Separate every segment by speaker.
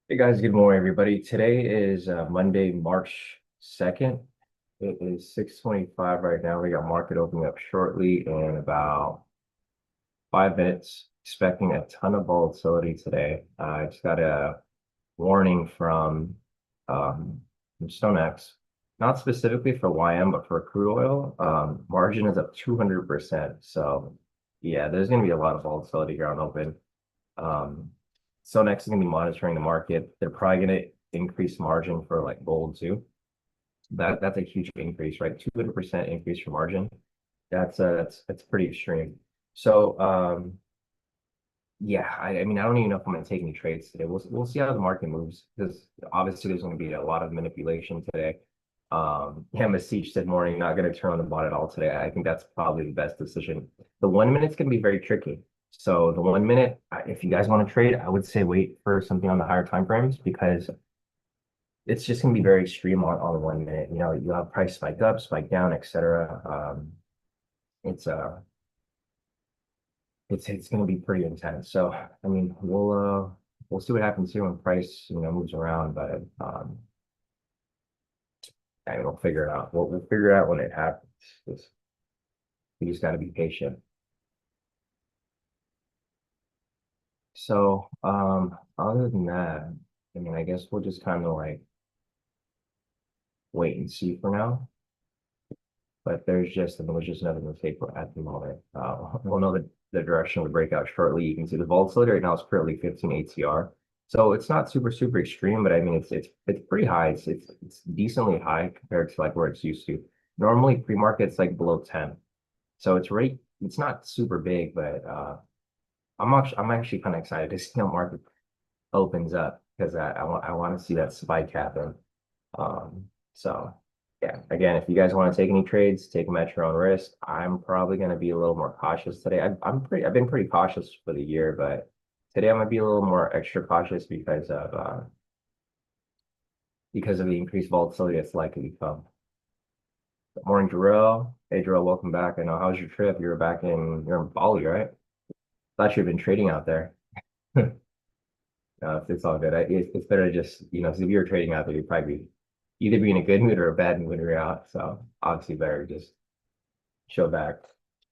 Speaker 1: Hey guys, good morning, everybody. Today is Monday, March 2nd. It is 6:25 right now. We got market opening up shortly in about 5 minutes. Expecting a ton of volatility today. I just got a warning from StoneX, not specifically for YM, but for crude oil. Margin is up 200%. So yeah, there's going to be a lot of volatility here on open. Um, so next is going to be monitoring the market. They're probably going to increase margin for like gold too. That's a huge increase, right? 200% increase for margin. That's pretty extreme. So yeah, I mean I don't even know if I'm going to take any trades today. We'll see how the market moves because obviously there's going to be a lot of manipulation today. Yeah, Mesich said morning, not going to turn on the bot at all today. I think that's probably the best decision. The 1 minute's going to be very tricky. So the 1 minute, if you guys want to trade, I would say wait for something on the higher time frames because it's just going to be very extreme on the 1 minute. You know, you have price spike up, spike down, etc. It's it's going to be pretty intense. So I mean, we'll see what happens here when price moves around, but I mean, we'll figure it out. We'll figure it out when it happens. We just got to be patient. So, other than that, I mean, I guess we'll just kind of like wait and see for now. But I mean, there's just nothing to take at the moment. We'll know the direction of the breakout shortly. You can see the volatility right now is currently 15 ATR. So it's not super extreme, but I mean, it's pretty high. It's decently high compared to like where it's used to. Normally pre-market's like below 10. So it's not super big, but I'm actually kind of excited to see how market opens up because I want to see that spike happen. So yeah, again, if you guys want to take any trades, take them at your own risk. I'm probably going to be a little more cautious today. I've been pretty cautious for the year, but today I'm gonna be a little more extra cautious because of the increased volatility that's likely to come. Good morning, Jarrell. Hey, Jarrell, welcome back. I know, how's your trip? You're in Bali, right? Thought you've been trading out there. It's all good. It's better to just, if you're trading out there, you'd probably either be in a good mood or a bad mood when you're out. So obviously better just chill back.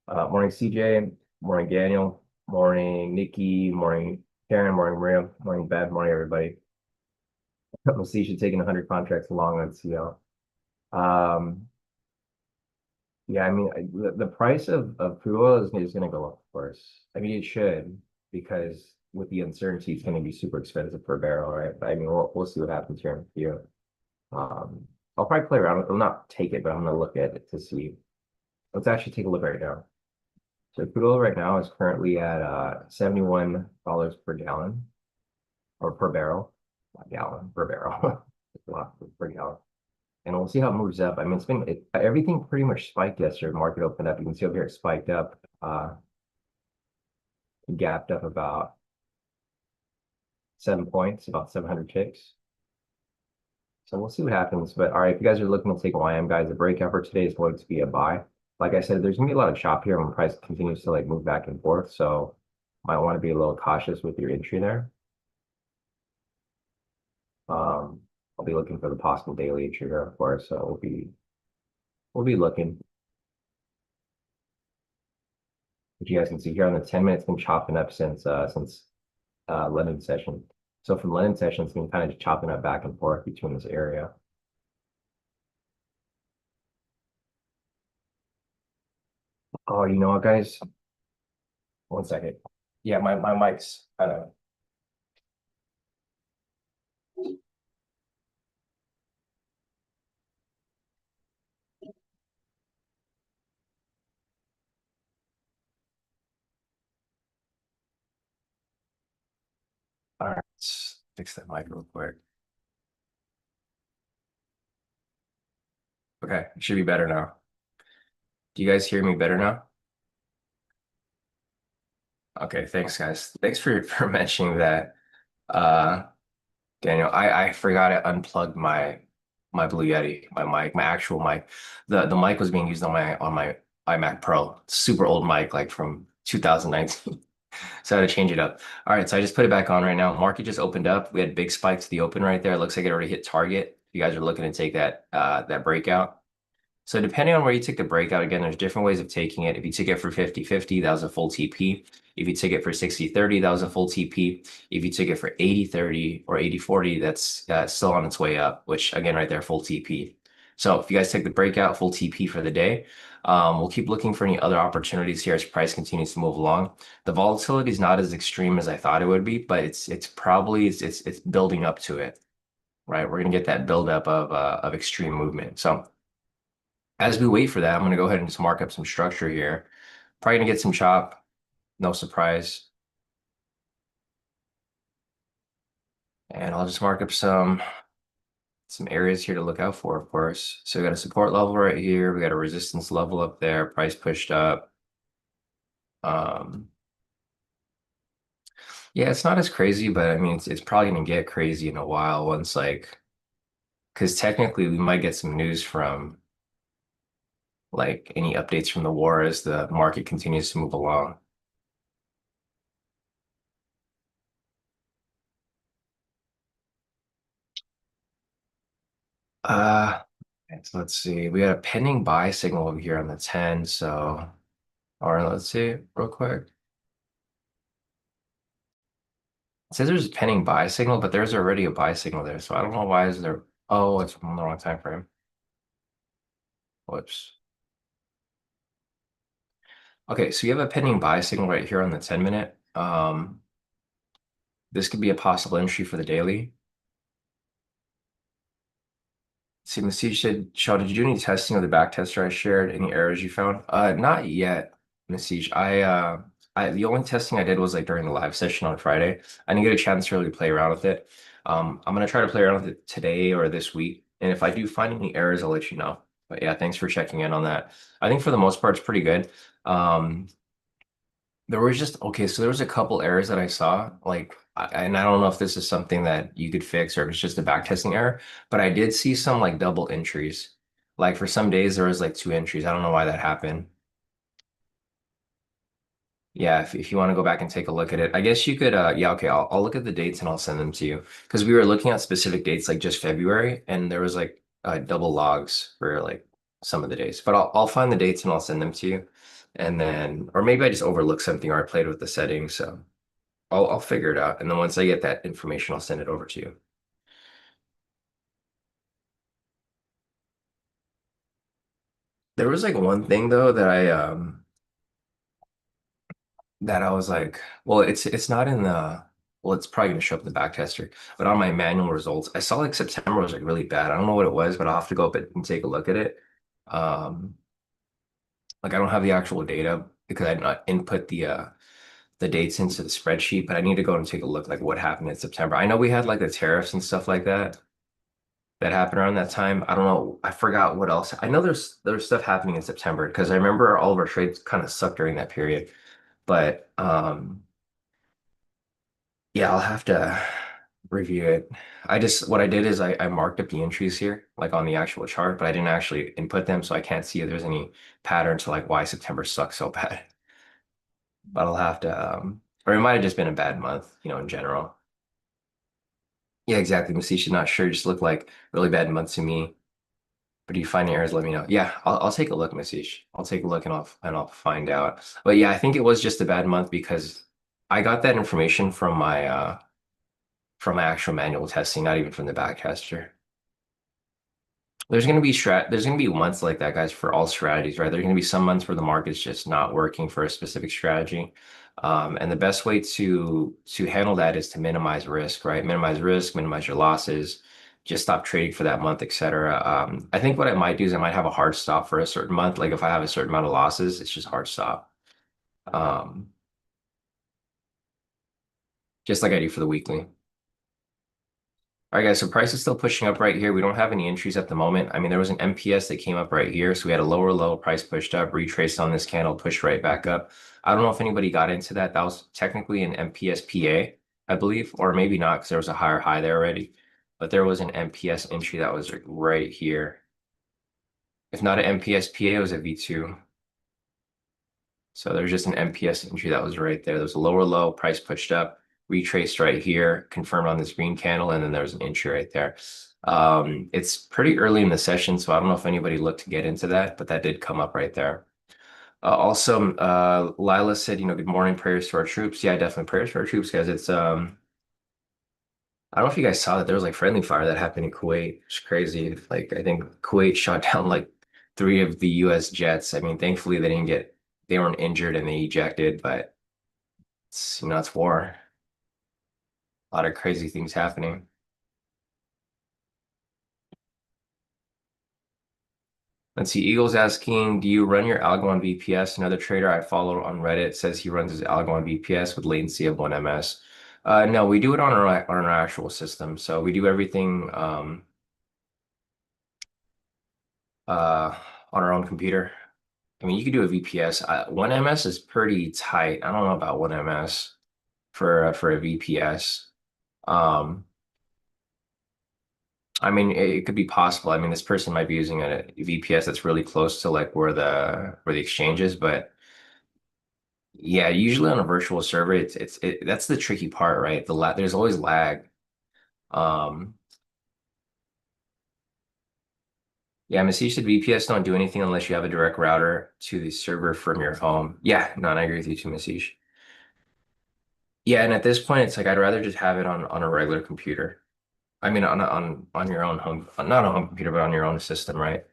Speaker 1: Morning, CJ. Morning, Daniel. Morning, Nikki. Morning, Karen. Morning, Maria. Morning, Bev. Morning, everybody. We'll see. Should taking 100 contracts along on CL. Um, yeah, I mean, the price of crude oil is going to go up, of course. I mean, it should because with the uncertainty, it's going to be super expensive per barrel, right? But I mean, we'll see what happens here in a few. Um, I'll probably play around. I'll not take it, but I'm going to look at it to see. Let's actually take a look right now. So crude oil right now is currently at $71 per gallon or per barrel, not gallon, per barrel. It's a lot per gallon. And we'll see how it moves up. I mean, everything pretty much spiked yesterday. Market opened up. You can see over here it spiked up, gapped up about 7 points, about 700 ticks. So we'll see what happens. But all right, if you guys are looking to take YM, guys, the breakout for today is going to be a buy. Like I said, there's gonna be a lot of chop here when price continues to like move back and forth. So might want to be a little cautious with your entry there. Um, I'll be looking for the possible daily entry here, of course. So we'll be looking. But you guys can see here on the 10 minutes, been chopping up since London session. So from London session, it's been kind of just chopping up back and forth between this area. Oh, you know what, guys? 1 second. Yeah, my mic's kind of. All right, let's fix that mic real quick. Okay, it should be better now. Do you guys hear me better now? Okay, thanks, guys. Thanks for mentioning that, uh, Daniel. I forgot I unplugged my Blue Yeti, my mic, my actual mic. The mic was being used on my iMac Pro, super old mic, like from 2019. So I had to change it up. All right, so I just put it back on right now. Market just opened up. We had big spike to the open right there. It looks like it already hit target. You guys are looking to take that breakout. So depending on where you take the breakout, again, there's different ways of taking it. If you take it for 50-50, that was a full TP. If you take it for 60-30, that was a full TP. If you take it for 80-30 or 80-40, that's still on its way up, which again, right there, full TP. So if you guys take the breakout, full TP for the day, we'll keep looking for any other opportunities here as price continues to move along. The volatility is not as extreme as I thought it would be, but it's probably it's building up to it, right? We're gonna get that buildup of extreme movement. So as we wait for that, I'm going to go ahead and just mark up some structure here. Probably going to get some chop, no surprise. And I'll just mark up some areas here to look out for, of course. So we got a support level right here. We got a resistance level up there, price pushed up. Um, yeah, it's not as crazy, but I mean, it's probably going to get crazy in a while once like, because technically we might get some news from like any updates from the war as the market continues to move along. Uh, so let's see. We got a pending buy signal over here on the 10. So, or let's see real quick. It says there's a pending buy signal, but there's already a buy signal there. So I don't know why is there. Oh, it's on the wrong time frame. Whoops. Okay, so you have a pending buy signal right here on the 10 minute. This could be a possible entry for the daily. See, Masih said, Shaw, did you do any testing of the back tester I shared? Any errors you found? Not yet, Masih. I the only testing I did was like during the live session on Friday. I didn't get a chance to really play around with it. I'm gonna try to play around with it today or this week, and if I do find any errors, I'll let you know. But yeah, thanks for checking in on that. I think for the most part, it's pretty good. Um, there was just okay, so there was a couple errors that I saw, like, and I don't know if this is something that you could fix or if it's just a backtesting error, but I did see some like double entries. Like for some days there was like two entries. I don't know why that happened. Yeah, if you want to go back and take a look at it, I guess you could. Yeah, okay, I'll look at the dates and I'll send them to you because we were looking at specific dates like just February, and there was like double logs for like some of the days. But I'll find the dates and I'll send them to you, and then or maybe I just overlooked something or I played with the settings. So. I'll figure it out. And then once I get that information, I'll send it over to you. There was like one thing though that I was like, well, it's not in the well, it's probably gonna show up in the back tester, but on my manual results, I saw like September was like really bad. I don't know what it was, but I'll have to go up and take a look at it. Um, like I don't have the actual data because I did not input the dates into the spreadsheet, but I need to go and take a look like what happened in September. I know we had like the tariffs and stuff like that happened around that time. I don't know. I forgot what else. I know there's stuff happening in September because I remember all of our trades kind of sucked during that period. But yeah, I'll have to review it. I just what I did is I marked up the entries here, like on the actual chart, but I didn't actually input them, so I can't see if there's any pattern to like why September sucks so bad. But I'll have to or it might have just been a bad month, in general. Yeah, exactly. Masisha, not sure. Just looked like really bad month to me. But if you find errors, let me know. Yeah, I'll take a look, Masish. I'll take a look and I'll find out. But yeah, I think it was just a bad month because I got that information from my actual manual testing, not even from the backtester. There's gonna be months like that, guys, for all strategies, right? There's gonna be some months where the market's just not working for a specific strategy. And the best way to handle that is to minimize risk, right? Minimize risk, minimize your losses, just stop trading for that month, etc. I think what I might do is I might have a hard stop for a certain month. Like if I have a certain amount of losses, it's just hard stop. Um, just like I do for the weekly. All right, guys, so price is still pushing up right here. We don't have any entries at the moment. I mean, there was an MPS that came up right here. So we had a lower low, price pushed up, retraced on this candle, pushed right back up. I don't know if anybody got into that. That was technically an MPS PA, I believe, or maybe not because there was a higher high there already. But there was an MPS entry that was like right here. If not an MPS PA, it was a V2. So there's just an MPS entry that was right there. There's a lower low, price pushed up, retraced right here, confirmed on this green candle, and then there's an entry right there. It's pretty early in the session, so I don't know if anybody looked to get into that, but that did come up right there. Also, Lila said, good morning, prayers to our troops. Yeah, definitely prayers to our troops, guys. I don't know if you guys saw that there was like friendly fire that happened in Kuwait. It's crazy. Like I think Kuwait shot down like three of the US jets. I mean, thankfully they weren't injured and they ejected, but it's war. A lot of crazy things happening. Let's see. Eagle's asking, do you run your algo on VPS? Another trader I follow on Reddit says he runs his algo on VPS with latency of 1 ms. No, we do it on our actual system. So we do everything uh, on our own computer. I mean, you could do a VPS. 1 ms is pretty tight. I don't know about 1 ms for a VPS. Um, I mean, it could be possible. I mean, this person might be using a VPS that's really close to like where the exchange is, but yeah, usually on a virtual server, that's the tricky part, right? There's always lag. Um, yeah, Masish said VPS don't do anything unless you have a direct router to the server from your home. Yeah, no, and I agree with you too, Masish. Yeah, and at this point, it's like I'd rather just have it on a regular computer. I mean, on your own home, not a home computer, but on your own system, right?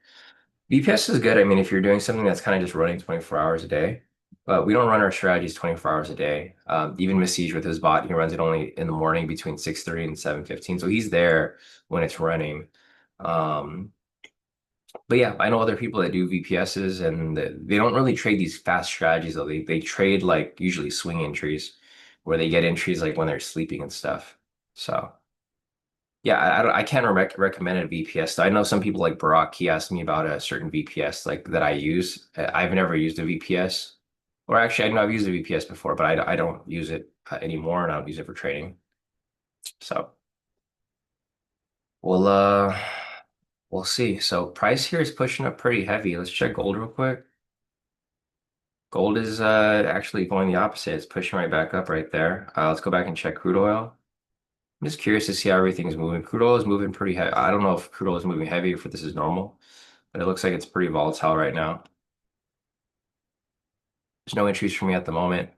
Speaker 1: VPS is good. I mean, if you're doing something that's kind of just running 24 hours a day, but we don't run our strategies 24 hours a day. Even Masiej with his bot, he runs it only in the morning between 6:30 and 7:15. So he's there when it's running. Um, but yeah, I know other people that do VPSs and they don't really trade these fast strategies though. They trade like usually swing entries where they get entries like when they're sleeping and stuff. So yeah, I can't recommend a VPS. I know some people like Barack, he asked me about a certain VPS like that I use. I've never used a VPS. Or actually, I know I've used a VPS before, but I don't use it anymore and I don't use it for trading. So we'll uh we'll see. So price here is pushing up pretty heavy. Let's check gold real quick. Gold is actually going the opposite. It's pushing right back up right there. Let's go back and check crude oil. I'm just curious to see how everything's moving. Crude oil is moving pretty heavy. I don't know if crude oil is moving heavy or if this is normal, but it looks like it's pretty volatile right now. There's no entries for me at the moment.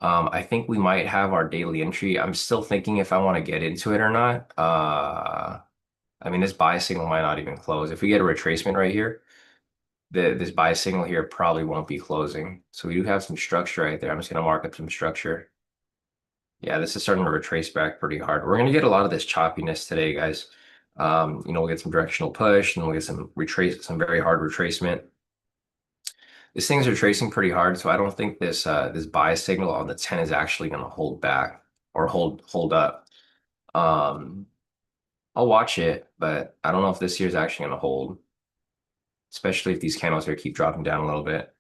Speaker 1: I think we might have our daily entry. I'm still thinking if I want to get into it or not. I mean, this buy signal might not even close. If we get a retracement right here, this buy signal here probably won't be closing. So we do have some structure right there. I'm just going to mark up some structure. Yeah, this is starting to retrace back pretty hard. We're going to get a lot of this choppiness today, guys. We'll get some directional push and we'll get some very hard retracement. These things are tracing pretty hard, so I don't think this buy signal on the 10 is actually going to hold back or hold up. Um, I'll watch it, but I don't know if this here is actually going to hold, especially if these candles here keep dropping down a little bit.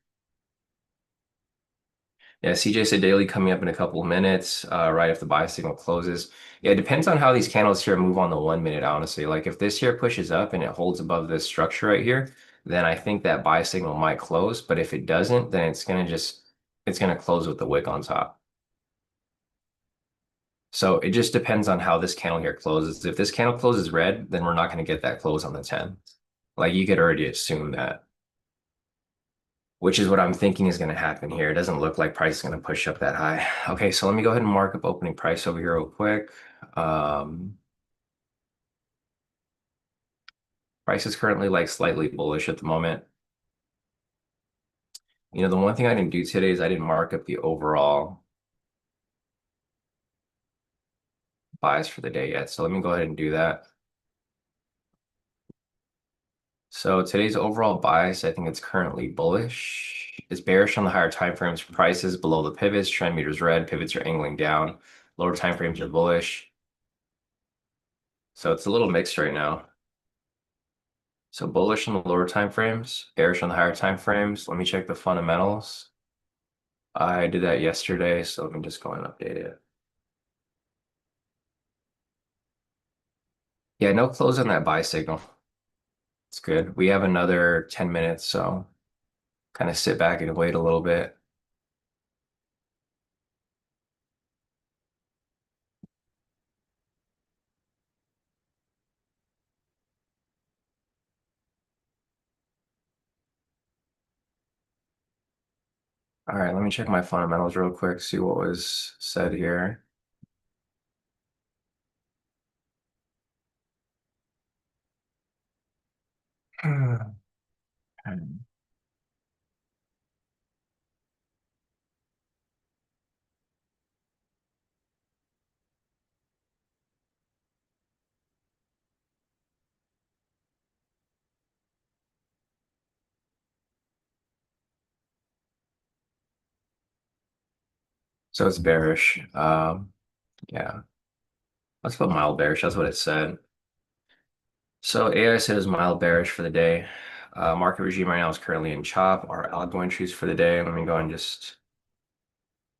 Speaker 1: Yeah, CJ said daily coming up in a couple of minutes, right if the buy signal closes. Yeah, it depends on how these candles here move on the 1 minute, honestly. Like if this here pushes up and it holds above this structure right here, then I think that buy signal might close. But if it doesn't, then it's gonna close with the wick on top. So it just depends on how this candle here closes. If this candle closes red, then we're not gonna get that close on the 10. Like you could already assume that, which is what I'm thinking is going to happen here. It doesn't look like price is going to push up that high. Okay, so let me go ahead and mark up opening price over here real quick. Um, Price is currently like slightly bullish at the moment. The one thing I didn't do today is I didn't mark up the overall bias for the day yet. So let me go ahead and do that. So today's overall bias, I think it's currently bullish. It's bearish on the higher time frames for prices below the pivots. Trend meters red, pivots are angling down. Lower time frames are bullish. So it's a little mixed right now. So bullish on the lower time frames, bearish on the higher time frames. Let me check the fundamentals. I did that yesterday, so let me just go and update it. Yeah, no close on that buy signal. It's good. We have another 10 minutes, so kind of sit back and wait a little bit. All right, let me check my fundamentals real quick, see what was said here. So it's bearish. Yeah, let's put mild bearish. That's what it said. So AI says mild bearish for the day. Market regime right now is currently in chop. Our algo entries for the day. Let me go and just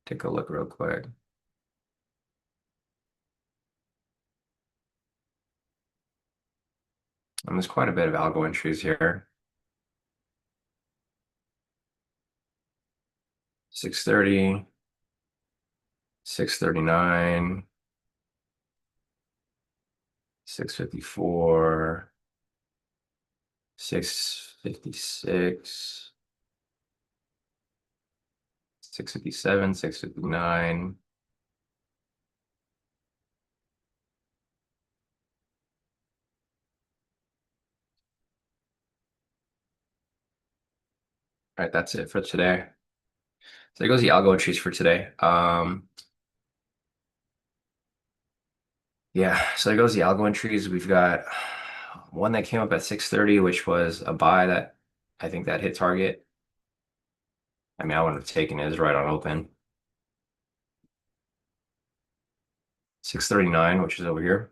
Speaker 1: take a look real quick. And there's quite a bit of algo entries here. 630, 639, 654, 656, 657, 659. All right, that's it for today. So there goes the algo entries for today. Yeah, so there goes the algo entries. We've got one that came up at 630, which was a buy that I think that hit target. I mean, I wouldn't have taken it. It's right on open. 639, which is over here.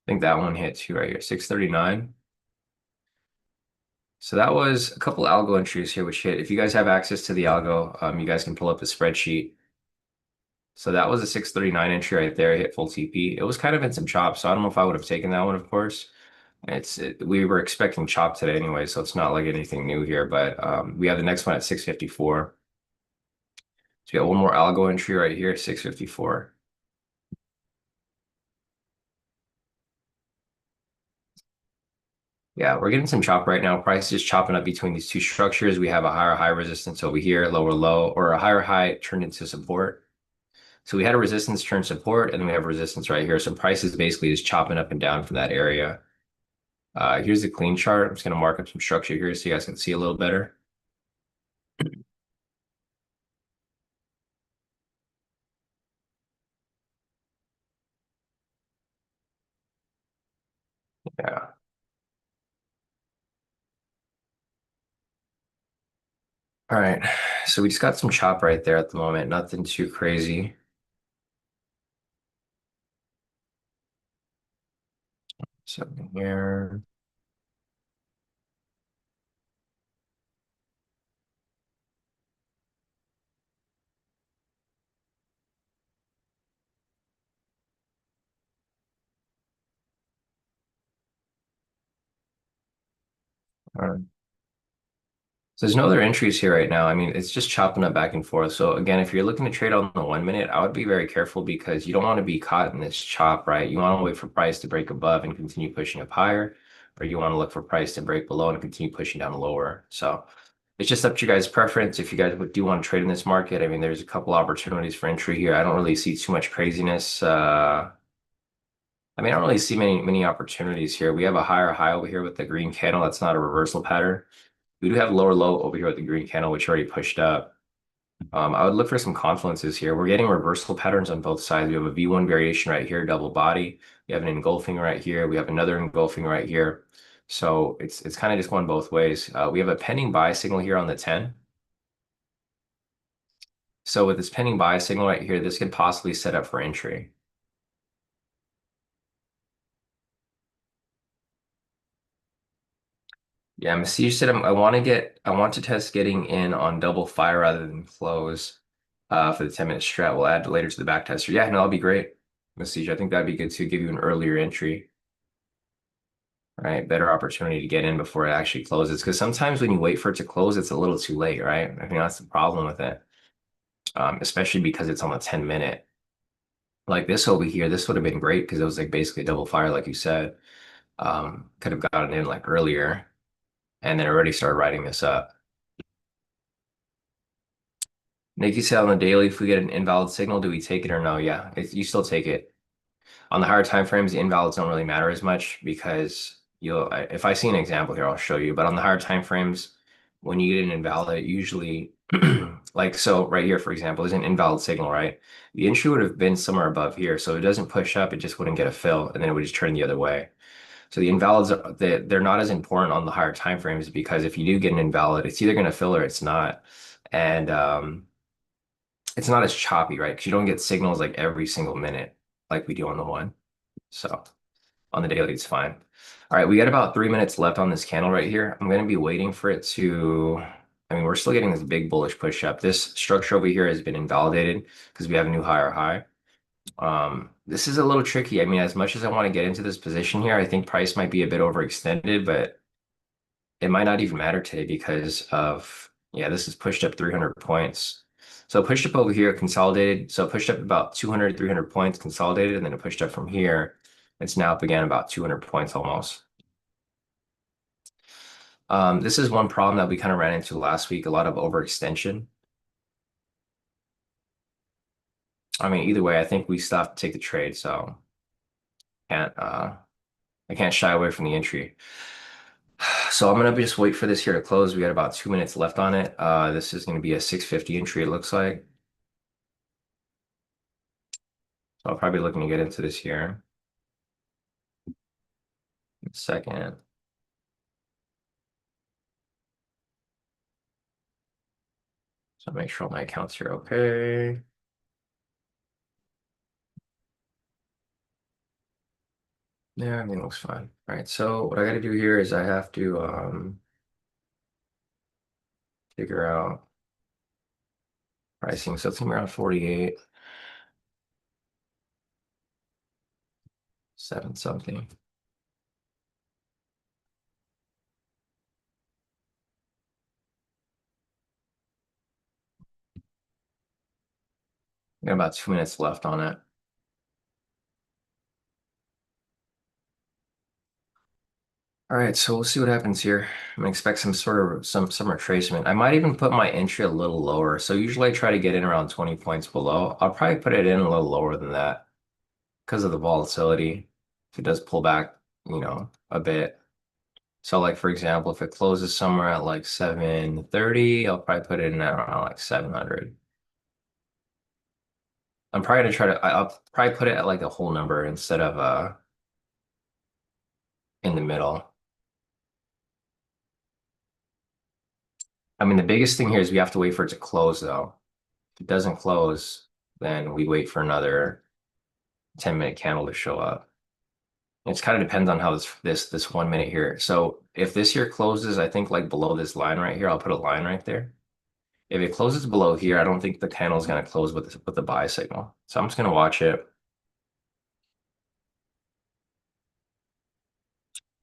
Speaker 1: I think that one hit too right here. 639. So that was a couple algo entries here, which hit. If you guys have access to the algo, you guys can pull up the spreadsheet. So that was a 639 entry right there, hit full TP. It was kind of in some chop, so I don't know if I would have taken that one, of course. We were expecting chop today anyway, so it's not like anything new here. But we have the next one at 654. So we got one more algo entry right here, 654. Yeah, we're getting some chop right now. Price is chopping up between these two structures. We have a higher high resistance over here, lower low, or a higher high turned into support. So we had a resistance turn support, and then we have resistance right here. So price is basically just chopping up and down from that area. Here's the clean chart. I'm just going to mark up some structure here so you guys can see a little better. Yeah. All right. So we just got some chop right there at the moment. Nothing too crazy. So here. All right. So there's no other entries here right now. I mean, it's just chopping up back and forth. So again, if you're looking to trade on the 1 minute, I would be very careful because you don't want to be caught in this chop, right? You want to wait for price to break above and continue pushing up higher, or you want to look for price to break below and continue pushing down lower. So it's just up to you guys' preference. If you guys do want to trade in this market, I mean, there's a couple opportunities for entry here. I don't really see too much craziness. I mean, I don't really see many opportunities here. We have a higher high over here with the green candle. That's not a reversal pattern. We do have lower low over here with the green candle, which already pushed up. I would look for some confluences here. We're getting reversal patterns on both sides. We have a V1 variation right here, double body. We have an engulfing right here. We have another engulfing right here. So it's kind of just going both ways. We have a pending buy signal here on the 10. So with this pending buy signal right here, this could possibly set up for entry. Yeah, Masij said I want to test getting in on double fire rather than close for the 10-minute strat. We'll add later to the back tester. Yeah, no, that'll be great. Masij, I think that'd be good to give you an earlier entry, right? Better opportunity to get in before it actually closes. Because sometimes when you wait for it to close, it's a little too late, right? I think that's the problem with it. Especially because it's on the 10-minute. Like this over here, this would have been great because it was like basically double fire, like you said. Could have gotten in like earlier. and then it already started writing this up. Nikki said on the daily, if we get an invalid signal, do we take it or no? Yeah, you still take it. On the higher time frames, the invalids don't really matter as much because if I see an example here, I'll show you. But on the higher time frames, when you get an invalid, usually like so right here, for example, is an invalid signal, right? The entry would have been somewhere above here. So it doesn't push up, it just wouldn't get a fill, and then it would just turn the other way. So the invalids they're not as important on the higher time frames because if you do get an invalid, it's either going to fill or it's not. And it's not as choppy, right? Because you don't get signals like every single minute like we do on the one. So on the daily, it's fine. All right, we got about 3 minutes left on this candle right here. I'm going to be waiting for it to, I mean, we're still getting this big bullish push up. This structure over here has been invalidated because we have a new higher high. This is a little tricky. I mean, as much as I want to get into this position here, I think price might be a bit overextended, but it might not even matter today because of, yeah, this is pushed up 300 points. So it pushed up over here, consolidated. So it pushed up about 200, 300 points, consolidated, and then it pushed up from here. It's now up again about 200 points almost. This is one problem that we kind of ran into last week, a lot of overextension. I mean, either way, I think we still have to take the trade, so can't I can't shy away from the entry. So I'm gonna just wait for this here to close. We got about 2 minutes left on it. This is gonna be a 650 entry, it looks like. So I'll probably be looking to get into this here in a second. So make sure all my accounts are okay. Yeah, everything looks fine. All right, so what I gotta do here is I have to figure out pricing. So it's gonna be around 48, 7 something. Got about 2 minutes left on it. All right, so we'll see what happens here. I'm gonna expect some sort of some retracement. I might even put my entry a little lower. So usually I try to get in around 20 points below. I'll probably put it in a little lower than that because of the volatility. If it does pull back, a bit. So like for example, if it closes somewhere at like 730, I'll probably put it in at around like 700. I'm probably gonna try to I'll probably put it at like a whole number instead of in the middle. I mean, the biggest thing here is we have to wait for it to close, though. If it doesn't close, then we wait for another 10-minute candle to show up. It kind of depends on how this 1 minute here. So if this here closes, I think like below this line right here, I'll put a line right there. If it closes below here, I don't think the candle is going to close with the buy signal. So I'm just going to watch it.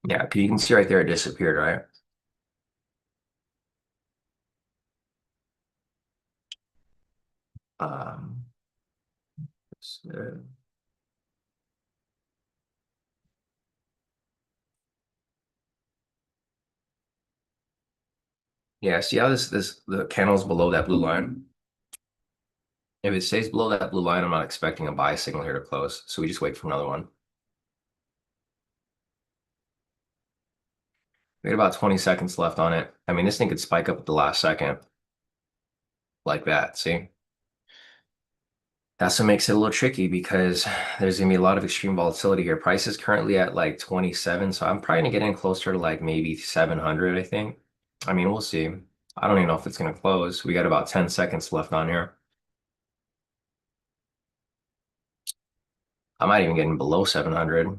Speaker 1: Yeah, you can see right there it disappeared, right? Um, so- yeah, see how the candle's below that blue line? If it stays below that blue line, I'm not expecting a buy signal here to close. So we just wait for another one. We got about 20 seconds left on it. I mean, this thing could spike up at the last second like that. See? That's what makes it a little tricky because there's gonna be a lot of extreme volatility here. Price is currently at like 27, so I'm probably gonna get in closer to like maybe 700, I think. I mean, we'll see. I don't even know if it's gonna close. We got about 10 seconds left on here. I might even get in below 700.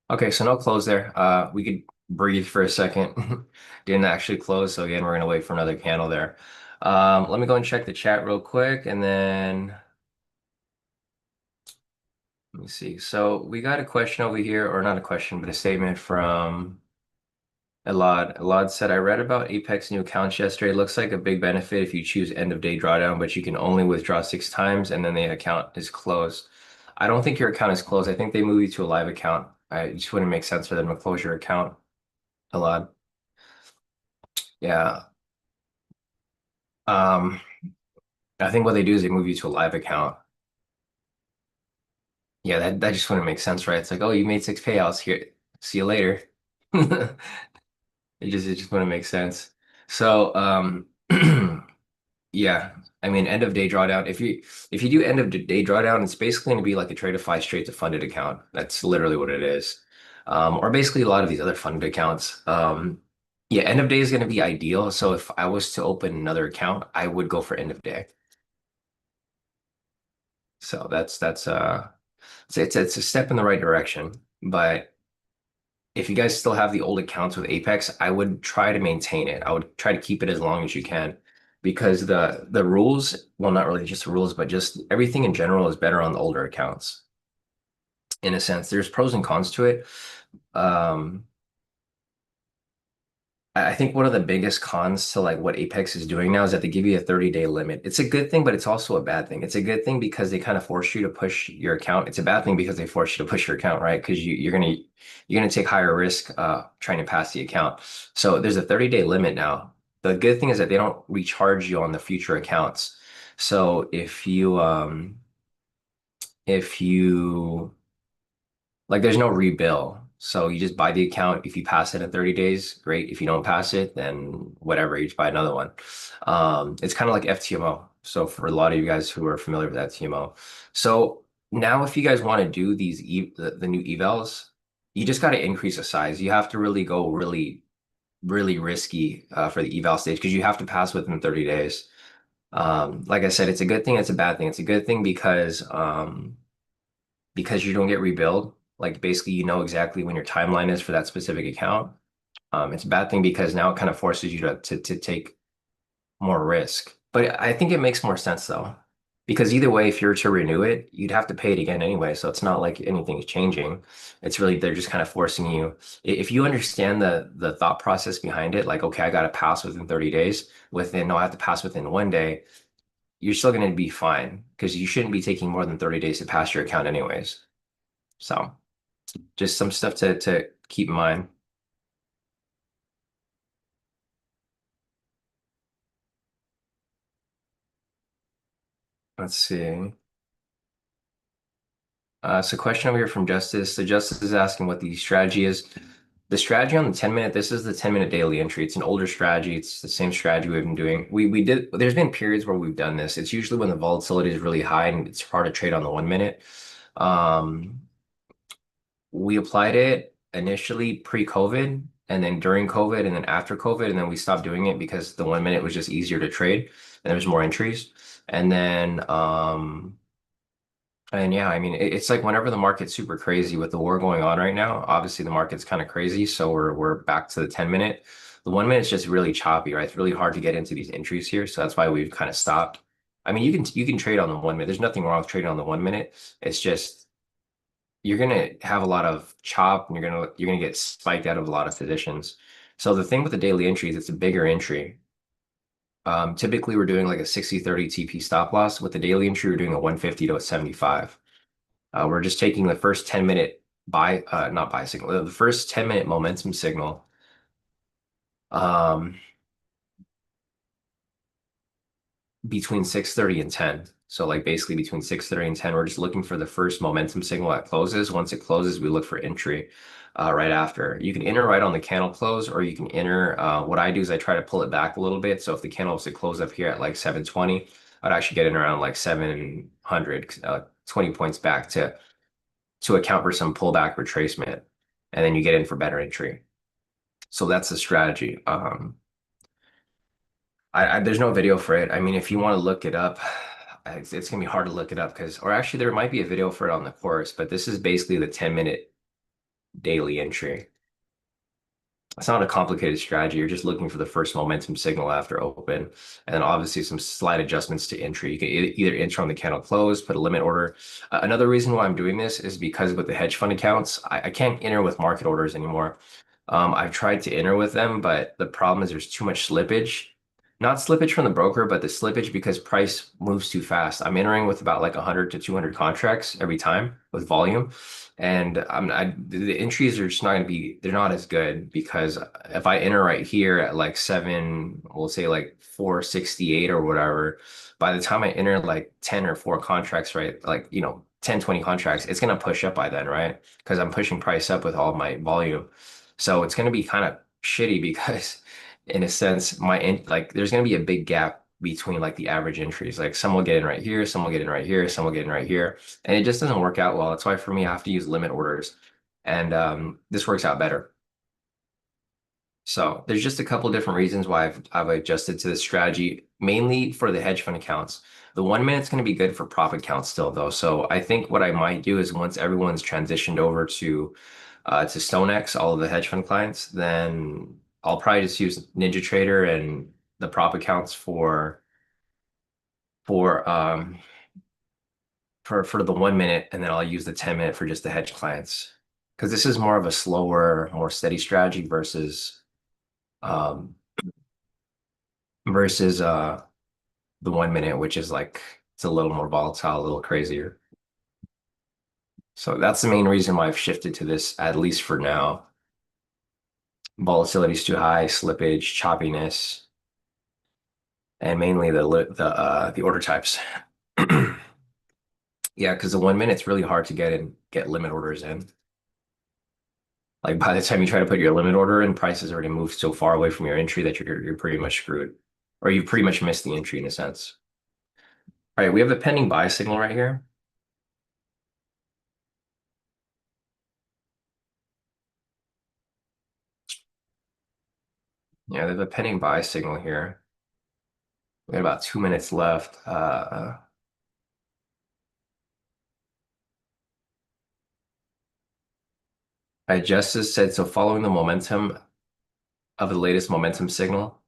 Speaker 1: Okay, so no close there. We could breathe for a second. Didn't actually close, so again, we're gonna wait for another candle there. Let me go and check the chat real quick, and then let me see. So we got a question over here, or not a question, but a statement from Elad. Elad said, I read about Apex new accounts yesterday. It looks like a big benefit if you choose end of day drawdown, but you can only withdraw 6 times and then the account is closed. I don't think your account is closed. I think they move you to a live account. It just wouldn't make sense for them to close your account. a lot. Yeah. Um, I think what they do is they move you to a live account. Yeah, that just wouldn't make sense, right? It's like, oh, you made six payouts here. See you later. It just wouldn't make sense. So, yeah, I mean, end of day drawdown. If you do end of day drawdown, it's basically going to be like a Tradeify straight to funded account. That's literally what it is. Or basically a lot of these other funded accounts. Yeah, end of day is going to be ideal. So if I was to open another account, I would go for end of day. So it's a step in the right direction. But if you guys still have the old accounts with Apex, I would try to maintain it. I would try to keep it as long as you can because the rules, well, not really just the rules, but just everything in general is better on the older accounts. In a sense, there's pros and cons to it. Um, I think one of the biggest cons to like what Apex is doing now is that they give you a 30-day limit. It's a good thing, but it's also a bad thing. It's a good thing because they kind of force you to push your account. It's a bad thing because they force you to push your account, right? Because you're gonna take higher risk trying to pass the account. So there's a 30-day limit now. The good thing is that they don't recharge you on the future accounts. So if you like there's no rebill. So you just buy the account. If you pass it in 30 days, great. If you don't pass it, then whatever, you just buy another one. It's kind of like FTMO. So for a lot of you guys who are familiar with FTMO. So now if you guys want to do the new evals, you just got to increase the size. You have to really go really risky for the eval stage because you have to pass within 30 days. Like I said, it's a good thing, it's a bad thing. It's a good thing because you don't get rebilled. Like basically, you know exactly when your timeline is for that specific account. It's a bad thing because now it kind of forces you to take more risk. But I think it makes more sense though, because either way, if you're to renew it, you'd have to pay it again anyway. So it's not like anything's changing. It's really they're just kind of forcing you. If you understand the thought process behind it, like okay, I got to pass within 30 days. Within no, I have to pass within one day. You're still going to be fine because you shouldn't be taking more than 30 days to pass your account anyways. So. Just some stuff to keep in mind. Let's see. So question over here from Justice. So Justice is asking what the strategy is. The strategy on the 10-minute, this is the 10-minute daily entry. It's an older strategy. It's the same strategy we've been doing. There's been periods where we've done this. It's usually when the volatility is really high and it's hard to trade on the 1 minute. Um, we applied it initially pre-COVID and then during COVID and then after COVID, and then we stopped doing it because the 1 minute was just easier to trade and there was more entries. And then and yeah, I mean it's like whenever the market's super crazy with the war going on right now, obviously the market's kind of crazy. So we're back to the 10-minute. The 1 minute's just really choppy, right? It's really hard to get into these entries here. So that's why we've kind of stopped. I mean, you can trade on the 1 minute. There's nothing wrong with trading on the 1 minute. It's just you're gonna have a lot of chop and you're gonna get spiked out of a lot of positions. So the thing with the daily entry is it's a bigger entry. Typically we're doing like a 60-30 TP stop loss. With the daily entry, we're doing a 150 to a 75. We're just taking the first 10-minute not buy signal, the first 10-minute momentum signal. Um, between 6:30 and 10. So like basically between 6:30 and 10, we're just looking for the first momentum signal that closes. Once it closes, we look for entry right after. You can enter right on the candle close, or you can enter. What I do is I try to pull it back a little bit. So if the candle was to close up here at like 720, I'd actually get in around like 700, 20 points back to account for some pullback retracement. And then you get in for better entry. So that's the strategy. There's no video for it. I mean, if you want to look it up, it's gonna be hard to look it up because, or actually, there might be a video for it on the course, but this is basically the 10-minute daily entry. It's not a complicated strategy. You're just looking for the first momentum signal after open, and then obviously some slight adjustments to entry. You can either enter on the candle close, put a limit order. Another reason why I'm doing this is because with the hedge fund accounts, I can't enter with market orders anymore. I've tried to enter with them, but the problem is there's too much slippage. Not slippage from the broker, but the slippage because price moves too fast. I'm entering with about like 100 to 200 contracts every time with volume. And the entries are just not going to be, they're not as good because if I enter right here at like seven, we'll say like 468 or whatever, by the time I enter like 10 or four contracts, right? Like, 10, 20 contracts, it's going to push up by then, right? Because I'm pushing price up with all my volume. So it's going to be kind of shitty because in a sense, like there's gonna be a big gap between like the average entries. Like some will get in right here, some will get in right here, some will get in right here, and it just doesn't work out well. That's why for me, I have to use limit orders, and this works out better. So there's just a couple different reasons why I've adjusted to this strategy, mainly for the hedge fund accounts. The 1 minute's going to be good for profit counts still, though. So I think what I might do is once everyone's transitioned over to StoneX, all of the hedge fund clients, then I'll probably just use NinjaTrader and the prop accounts for um for the 1 minute, and then I'll use the 10 minute for just the hedge clients. Because this is more of a slower, more steady strategy um versus the 1 minute, which is like it's a little more volatile, a little crazier. So that's the main reason why I've shifted to this, at least for now. Volatility is too high, slippage, choppiness, and mainly the order types. Yeah, because the 1 minute's really hard to get limit orders in. Like by the time you try to put your limit order in, prices already moved so far away from your entry that you're pretty much screwed. Or you've pretty much missed the entry in a sense. All right, we have a pending buy signal right here. Yeah, they have a pending buy signal here. We got about 2 minutes left. I just said so following the momentum of the latest momentum signal.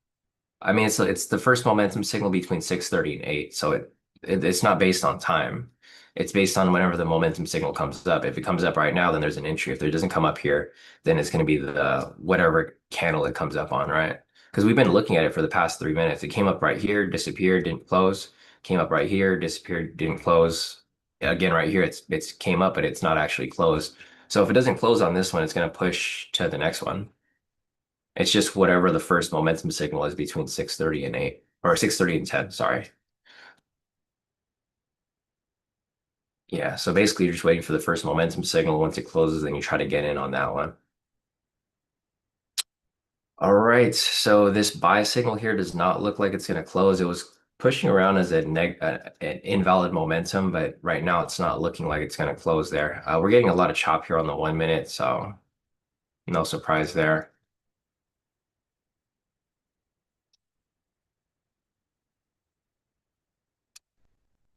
Speaker 1: I mean, it's the first momentum signal between 6:30 and 8, so it's not based on time. It's based on whenever the momentum signal comes up. If it comes up right now, then there's an entry. If it doesn't come up here, then it's going to be the whatever candle it comes up on, right? Because we've been looking at it for the past 3 minutes. It came up right here, disappeared, didn't close. Came up right here, disappeared, didn't close. Again, right here, it's came up, but it's not actually closed. So if it doesn't close on this one, it's going to push to the next one. It's just whatever the first momentum signal is between 6:30 and 8, or 6:30 and 10, sorry. Yeah, so basically you're just waiting for the first momentum signal. Once it closes, then you try to get in on that one. All right, so this buy signal here does not look like it's going to close. It was pushing around as an invalid momentum, but right now it's not looking like it's going to close there. We're getting a lot of chop here on the 1 minute, so no surprise there.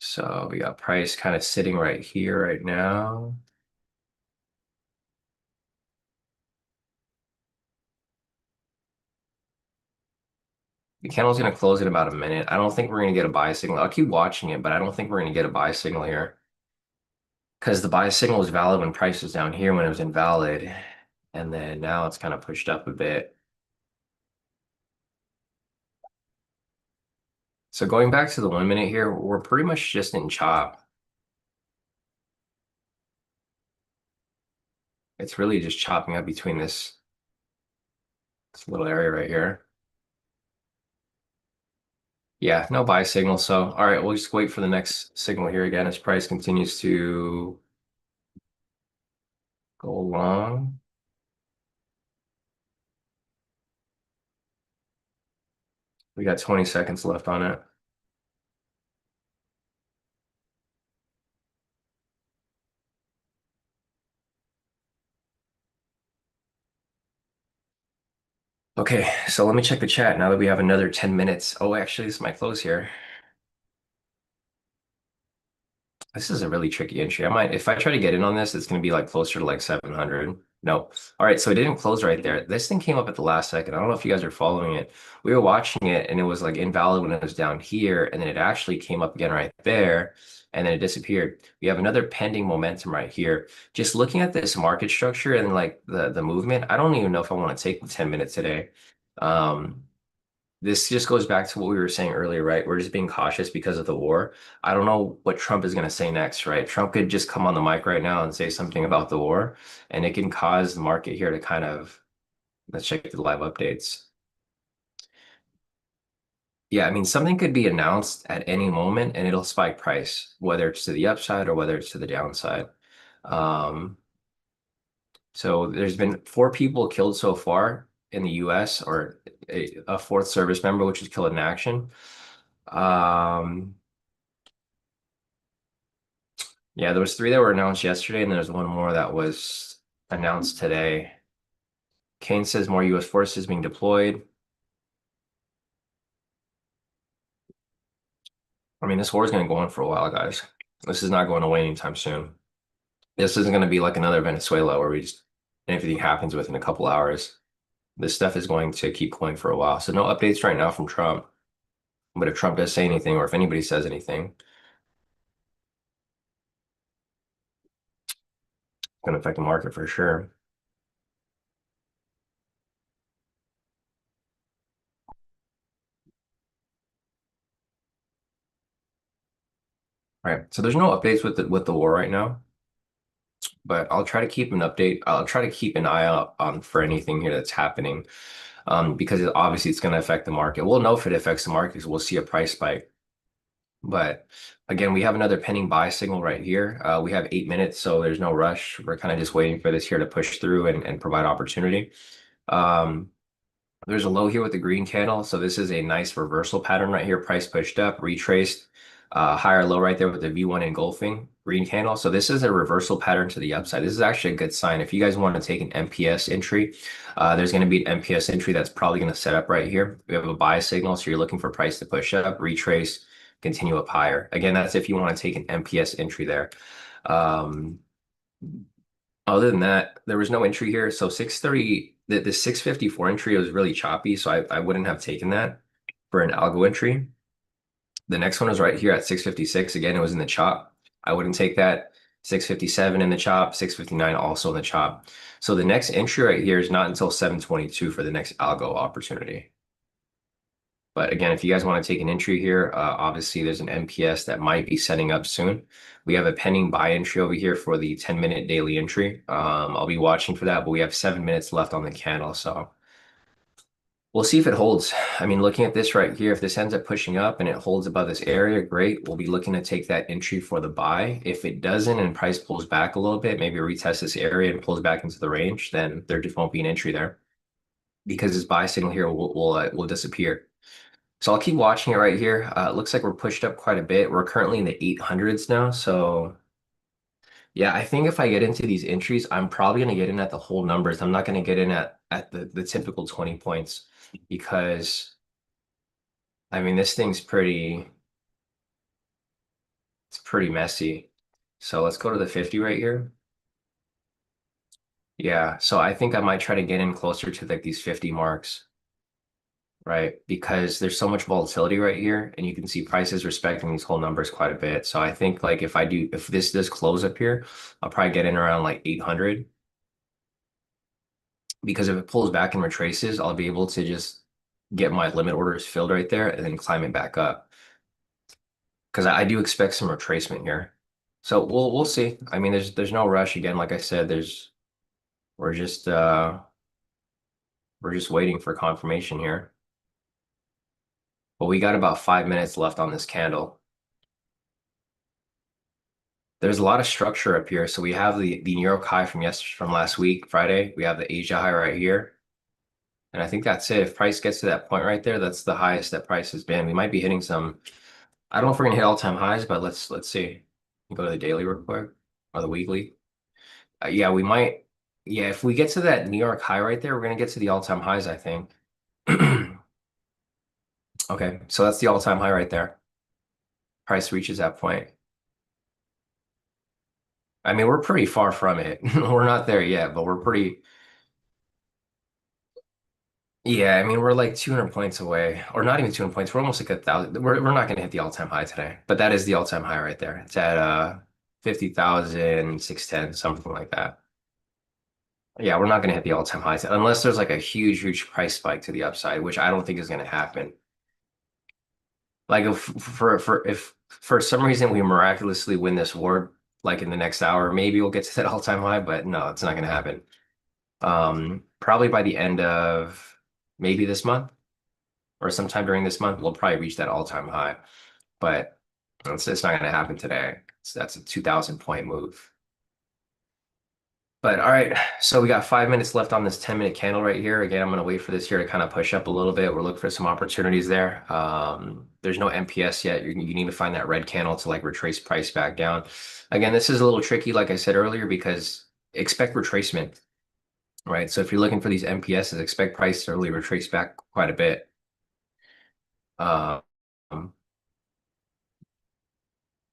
Speaker 1: So we got price kind of sitting right here right now. The candle's going to close in about a minute. I don't think we're going to get a buy signal. I'll keep watching it, but I don't think we're going to get a buy signal here because the buy signal was valid when price was down here when it was invalid. And then now it's kind of pushed up a bit. So going back to the 1 minute here, we're pretty much just in chop. It's really just chopping up between this little area right here. Yeah, no buy signal. So, all right, we'll just wait for the next signal here again as price continues to go along. We got 20 seconds left on it. Okay, so let me check the chat now that we have another 10 minutes. Oh, actually, this might close here. This is a really tricky entry. If I try to get in on this, it's going to be like closer to like 700. No. All right, so it didn't close right there. This thing came up at the last second. I don't know if you guys are following it. We were watching it and it was like invalid when it was down here, and then it actually came up again right there, and then it disappeared. We have another pending momentum right here. Just looking at this market structure and like the movement, I don't even know if I want to take the 10 minutes today. Um, this just goes back to what we were saying earlier, right? We're just being cautious because of the war. I don't know what Trump is going to say next, right? Trump could just come on the mic right now and say something about the war, and it can cause the market here to kind of, let's check the live updates. Yeah, I mean, something could be announced at any moment and it'll spike price, whether it's to the upside or whether it's to the downside. Um, so there's been four people killed so far in the US, or a fourth service member, which was killed in action. Um, yeah, there was three that were announced yesterday, and there's one more that was announced today. Kane says more US forces being deployed. I mean, this war is going to go on for a while, guys. This is not going away anytime soon. This isn't going to be like another Venezuela where we just everything happens within a couple hours. This stuff is going to keep going for a while. So no updates right now from Trump. But if Trump does say anything, or if anybody says anything, it's going to affect the market for sure. All right. So there's no updates with the war right now, but I'll try to keep an update. I'll try to keep an eye out on for anything here that's happening, because obviously it's going to affect the market. We'll know if it affects the market because we'll see a price spike. But again, we have another pending buy signal right here. We have 8 minutes, so there's no rush. We're kind of just waiting for this here to push through and provide opportunity. Um, there's a low here with the green candle. So this is a nice reversal pattern right here. Price pushed up, retraced, higher low right there with the V1 engulfing green candle. So this is a reversal pattern to the upside. This is actually a good sign. If you guys want to take an MPS entry, there's going to be an MPS entry that's probably going to set up right here. We have a buy signal. So you're looking for price to push up, retrace, continue up higher. Again, that's if you want to take an MPS entry there. Um, Other than that, there was no entry here. So 630, the 654 entry was really choppy. So I wouldn't have taken that for an algo entry. The next one was right here at 656. Again, it was in the chop. I wouldn't take that. 657 in the chop, 659 also in the chop. So the next entry right here is not until 722 for the next algo opportunity. But again, if you guys want to take an entry here, obviously there's an MPS that might be setting up soon. We have a pending buy entry over here for the 10-minute daily entry. I'll be watching for that, but we have 7 minutes left on the candle. So we'll see if it holds. I mean, looking at this right here, if this ends up pushing up and it holds above this area, great. We'll be looking to take that entry for the buy. If it doesn't and price pulls back a little bit, maybe retest this area and pulls back into the range, then there just won't be an entry there because this buy signal here will disappear. So I'll keep watching it right here. It looks like we're pushed up quite a bit. We're currently in the 800s now. So yeah, I think if I get into these entries, I'm probably going to get in at the whole numbers. I'm not going to get in at the typical 20 points because I mean, this thing's it's pretty messy. So let's go to the 50 right here. Yeah, so I think I might try to get in closer to like these 50 marks. Right? Because there's so much volatility right here, and you can see prices respecting these whole numbers quite a bit. So I think like if this does close up here, I'll probably get in around like 800 because if it pulls back and retraces, I'll be able to just get my limit orders filled right there and then climb it back up. Because I do expect some retracement here. So we'll see. I mean, there's no rush again. Like I said, we're just uh we're just waiting for confirmation here. But we got about 5 minutes left on this candle. There's a lot of structure up here. So we have the New York high from last week, Friday. We have the Asia high right here. And I think that's it. If price gets to that point right there, that's the highest that price has been. We might be hitting some, I don't know if we're gonna hit all-time highs, but let's see. Go to the daily real quick or the weekly. Yeah, we might. Yeah, if we get to that New York high right there, we're gonna get to the all-time highs, I think. Okay, so that's the all-time high right there. Price reaches that point. I mean, we're pretty far from it. We're not there yet, but we're pretty. Yeah, I mean, we're like 200 points away, or not even 200 points. We're almost like 1,000. We're not going to hit the all-time high today, but that is the all-time high right there. It's at 50,610, something like that. Yeah, we're not going to hit the all-time highs unless there's like a huge price spike to the upside, which I don't think is going to happen. Like if for some reason we miraculously win this war, like in the next hour, maybe we'll get to that all-time high, but no, it's not going to happen. Probably by the end of maybe this month or sometime during this month, we'll probably reach that all-time high, but it's not going to happen today. That's a 2,000 point move. But all right, so we got 5 minutes left on this 10-minute candle right here. Again, I'm going to wait for this here to kind of push up a little bit. We're looking for some opportunities there. There's no MPS yet. You need to find that red candle to like retrace price back down. Again, this is a little tricky, like I said earlier, because expect retracement, right? So if you're looking for these MPSs, expect price to really retrace back quite a bit. Um,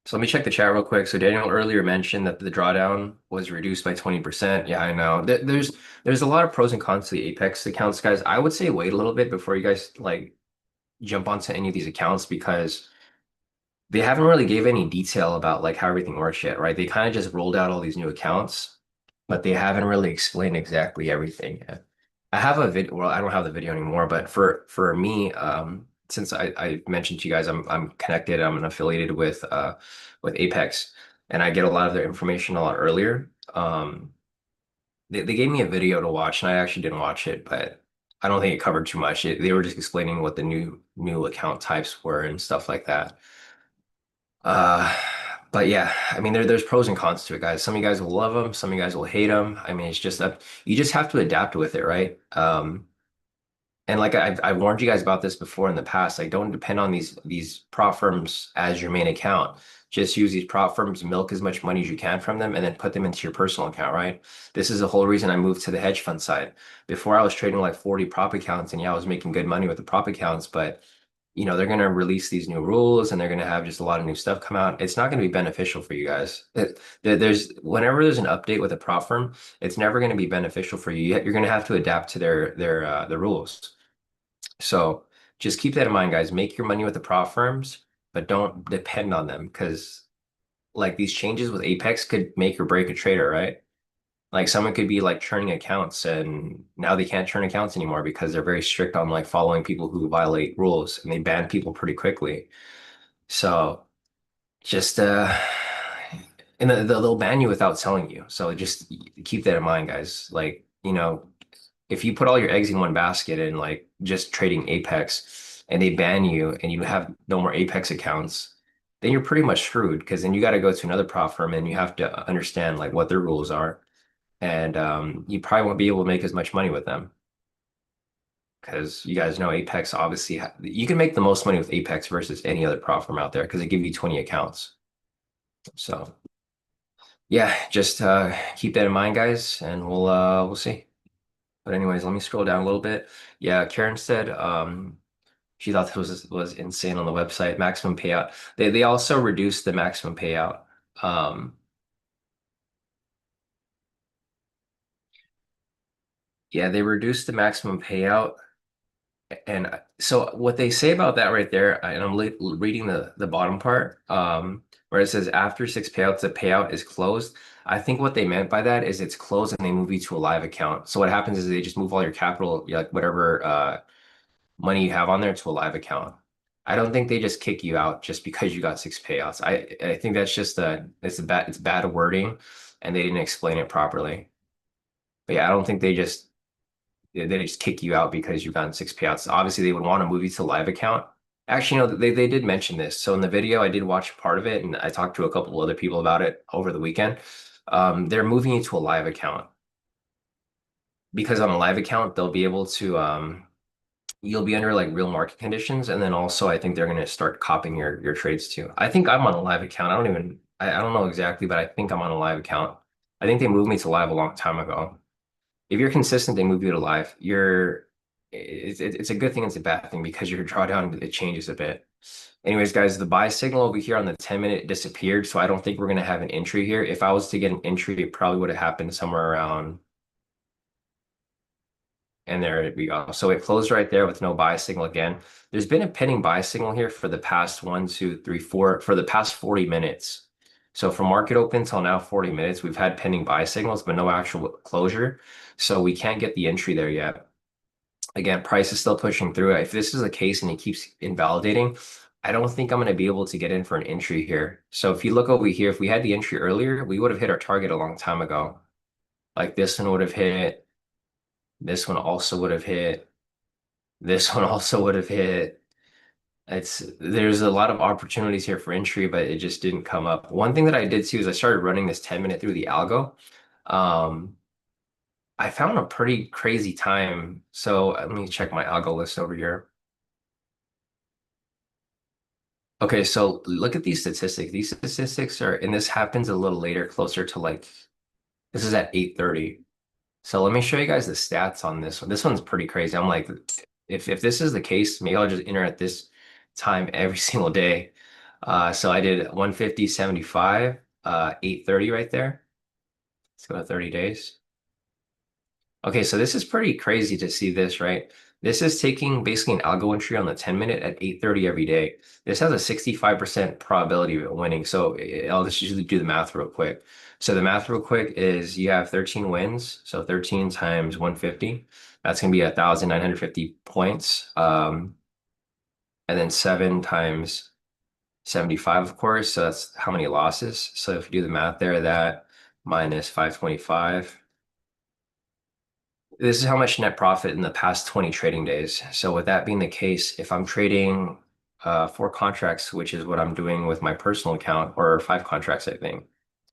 Speaker 1: So let me check the chat real quick. So Daniel earlier mentioned that the drawdown was reduced by 20%. Yeah, I know. There's a lot of pros and cons to the Apex accounts, guys. I would say wait a little bit before you guys like jump onto any of these accounts because they haven't really gave any detail about like how everything works yet, right? They kind of just rolled out all these new accounts, but they haven't really explained exactly everything yet. I have a video, well, I don't have the video anymore, but for me, since I mentioned to you guys I'm connected, I'm affiliated with Apex, and I get a lot of their information a lot earlier. They gave me a video to watch, and I actually didn't watch it, but I don't think it covered too much. They were just explaining what the new account types were and stuff like that. Uh, but yeah, I mean, there's pros and cons to it, guys. Some of you guys will love them, some of you guys will hate them. I mean, it's just that you just have to adapt with it, right? And like I've warned you guys about this before in the past, like don't depend on these prop firms as your main account. Just use these prop firms, milk as much money as you can from them, and then put them into your personal account, right? This is the whole reason I moved to the hedge fund side. Before I was trading like 40 prop accounts, and yeah, I was making good money with the prop accounts, but they're going to release these new rules and they're going to have just a lot of new stuff come out. It's not going to be beneficial for you guys. There's whenever there's an update with a prop firm, it's never going to be beneficial for you. You're going to have to adapt to their rules. So just keep that in mind, guys. Make your money with the prop firms, but don't depend on them because like these changes with Apex could make or break a trader, right? Like someone could be like churning accounts and now they can't churn accounts anymore because they're very strict on like following people who violate rules and they ban people pretty quickly. So just and they'll ban you without telling you. So just keep that in mind, guys. Like, if you put all your eggs in one basket and like just trading Apex and they ban you and you have no more Apex accounts, then you're pretty much screwed because then you got to go to another prop firm and you have to understand like what their rules are. And you probably won't be able to make as much money with them because you guys know Apex obviously you can make the most money with Apex versus any other prop firm out there because they give you 20 accounts. So yeah, just keep that in mind, guys, and we'll see. But anyways, let me scroll down a little bit. Yeah, Karen said she thought this was insane on the website. Maximum payout. They also reduced the maximum payout. Um, yeah, they reduced the maximum payout. And so what they say about that right there, and I'm reading the bottom part, where it says after six payouts, the payout is closed. I think what they meant by that is it's closed and they move you to a live account. So what happens is they just move all your capital, like whatever money you have on there to a live account. I don't think they just kick you out just because you got six payouts. I think that's just it's bad wording and they didn't explain it properly. But yeah, I don't think they just kick you out because you've gotten six payouts. Obviously, they would want to move you to live account. Actually, no, they did mention this. So in the video, I did watch part of it, and I talked to a couple of other people about it over the weekend. They're moving you to a live account because on a live account, they'll be able to you'll be under like real market conditions, and then also I think they're going to start copying your trades too. I think I'm on a live account. I don't know exactly, but I think I'm on a live account. I think they moved me to live a long time ago. If you're consistent, they move you to live. It's a good thing, it's a bad thing because your drawdown it changes a bit. Anyways, guys, the buy signal over here on the 10-minute disappeared, so I don't think we're gonna have an entry here. If I was to get an entry, it probably would have happened somewhere around, and there we go. So it closed right there with no buy signal again. There's been a pending buy signal here for the past 1, 2, 3, 4, for the past 40 minutes. So from market open till now, 40 minutes, we've had pending buy signals, but no actual closure. So we can't get the entry there yet. Again, price is still pushing through. If this is the case and it keeps invalidating, I don't think I'm going to be able to get in for an entry here. So if you look over here, if we had the entry earlier, we would have hit our target a long time ago. Like this one would have hit. This one also would have hit. This one also would have hit. There's a lot of opportunities here for entry, but it just didn't come up. One thing that I did too is I started running this 10-minute through the algo. Um, I found a pretty crazy time. So let me check my algo list over here. Okay, so look at these statistics. These statistics are, and this happens a little later, closer to like, this is at 8:30. So let me show you guys the stats on this one. This one's pretty crazy. I'm like, if this is the case, maybe I'll just enter at this time every single day. So I did 150.75, 8:30 right there. Let's go to 30 days. Okay, so this is pretty crazy to see this, right? This is taking basically an algo entry on the 10-minute at 8:30 every day. This has a 65% probability of winning. So I'll just usually do the math real quick. So the math real quick is you have 13 wins. So 13 times 150. That's going to be 1,950 points. And then 7 times 75, of course. So that's how many losses. So if you do the math there, that minus 525. This is how much net profit in the past 20 trading days. So with that being the case, if I'm trading 4 contracts, which is what I'm doing with my personal account, or 5 contracts, I think.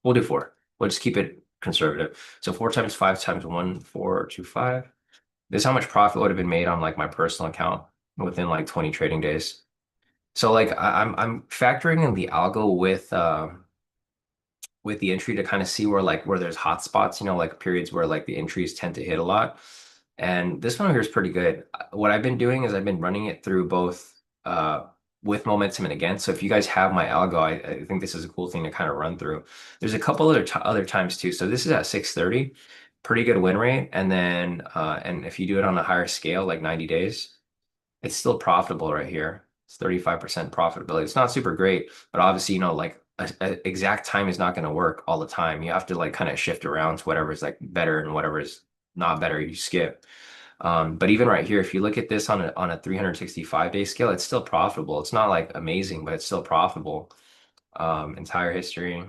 Speaker 1: We'll do 4. We'll just keep it conservative. So 4 times 5 times 1, 4, 2, 5. This is how much profit would have been made on like my personal account within like 20 trading days. So like I'm factoring in the algo with the entry to kind of see where there's hot spots, like periods where like the entries tend to hit a lot. And this one here is pretty good. What I've been doing is I've been running it through both with momentum and against. So if you guys have my algo, I think this is a cool thing to kind of run through. There's a couple other times too. So this is at 6:30, pretty good win rate. And then and if you do it on a higher scale, like 90 days, it's still profitable right here. It's 35% profitability. It's not super great, but obviously, like a exact time is not going to work all the time. You have to like kind of shift around to whatever is like better and whatever is not better, you skip. But even right here, if you look at this on a 365-day scale, it's still profitable. It's not like amazing, but it's still profitable. Entire history.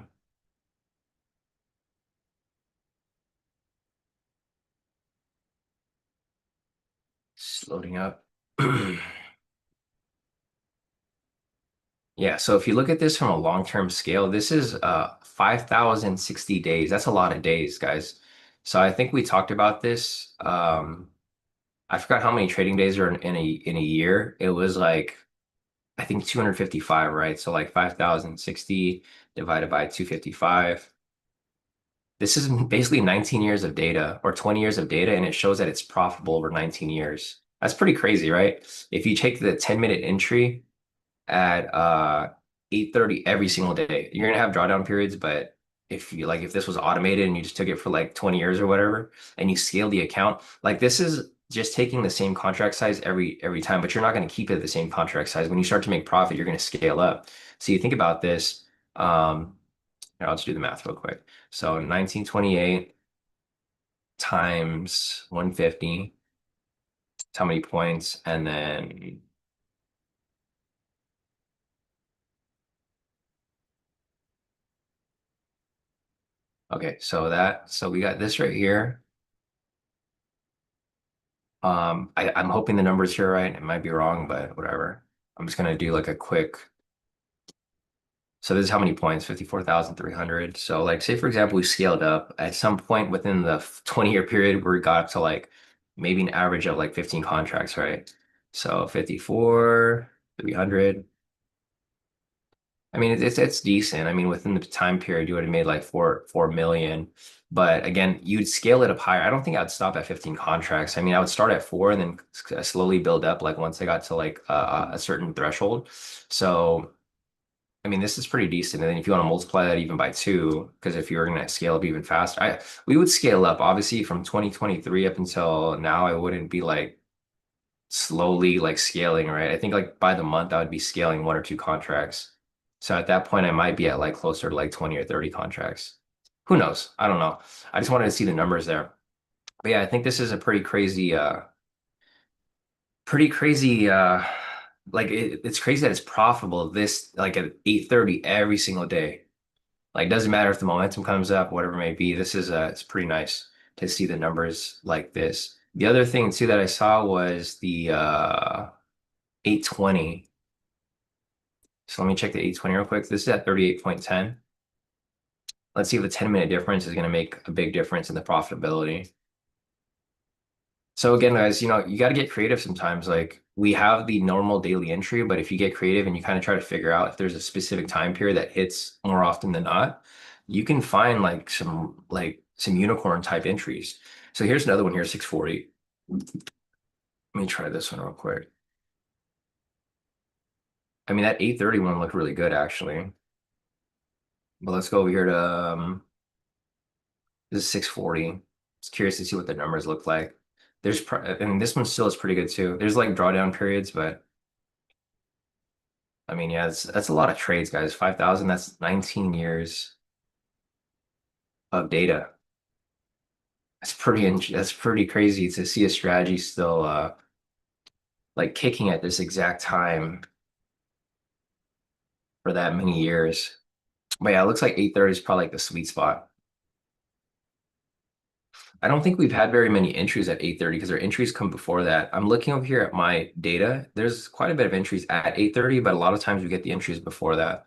Speaker 1: Just loading up. Yeah, so if you look at this from a long-term scale, this is 5,060 days. That's a lot of days, guys. So I think we talked about this. I forgot how many trading days are in a year. It was like I think 255, right? So like 5,060 divided by 255. This is basically 19 years of data or 20 years of data, and it shows that it's profitable over 19 years. That's pretty crazy, right? If you take the 10-minute entry at 8:30 every single day. You're gonna have drawdown periods, but if this was automated and you just took it for like 20 years or whatever, and you scale the account, like this is just taking the same contract size every time, but you're not going to keep it the same contract size. When you start to make profit, you're going to scale up. So you think about this. Here, I'll just do the math real quick. So 1928 times 150, how many points? And then okay, so we got this right here. I'm hoping the numbers here are right. It might be wrong, but whatever. I'm just gonna do like a quick. So this is how many points? 54,300. So like say for example, we scaled up at some point within the 20-year period where we got up to like maybe an average of like 15 contracts, right? So 54, 300. I mean, it's decent. I mean, within the time period, you would have made like 4 million. But again, you'd scale it up higher. I don't think I'd stop at 15 contracts. I mean, I would start at 4 and then slowly build up. Like once I got to like a certain threshold. So, I mean, this is pretty decent. And then if you want to multiply that even by 2, because if you were going to scale up even faster, we would scale up. Obviously, from 2023 up until now, I wouldn't be like slowly like scaling, right? I think like by the month, I would be scaling 1 or 2 contracts. So at that point, I might be at like closer to like 20 or 30 contracts. Who knows? I don't know. I just wanted to see the numbers there. But yeah, I think this is a pretty crazy, like it's crazy that it's profitable this like at 8:30 every single day. Like doesn't matter if the momentum comes up, whatever it may be. It's pretty nice to see the numbers like this. The other thing too that I saw was the 820. So let me check the 820 real quick. This is at 38.10. Let's see if the 10-minute difference is going to make a big difference in the profitability. So again, guys, you got to get creative sometimes. Like we have the normal daily entry, but if you get creative and you kind of try to figure out if there's a specific time period that hits more often than not, you can find like some unicorn type entries. So here's another one here, 640. Let me try this one real quick. I mean, that 831 looked really good actually. But let's go over here to this is 640. It's curious to see what the numbers look like. And this one still is pretty good too. There's like drawdown periods, but I mean, yeah, that's a lot of trades, guys. 5,000, that's 19 years of data. That's pretty crazy to see a strategy still like kicking at this exact time for that many years. But yeah, it looks like 830 is probably like the sweet spot. I don't think we've had very many entries at 830 because our entries come before that. I'm looking over here at my data. There's quite a bit of entries at 830, but a lot of times we get the entries before that.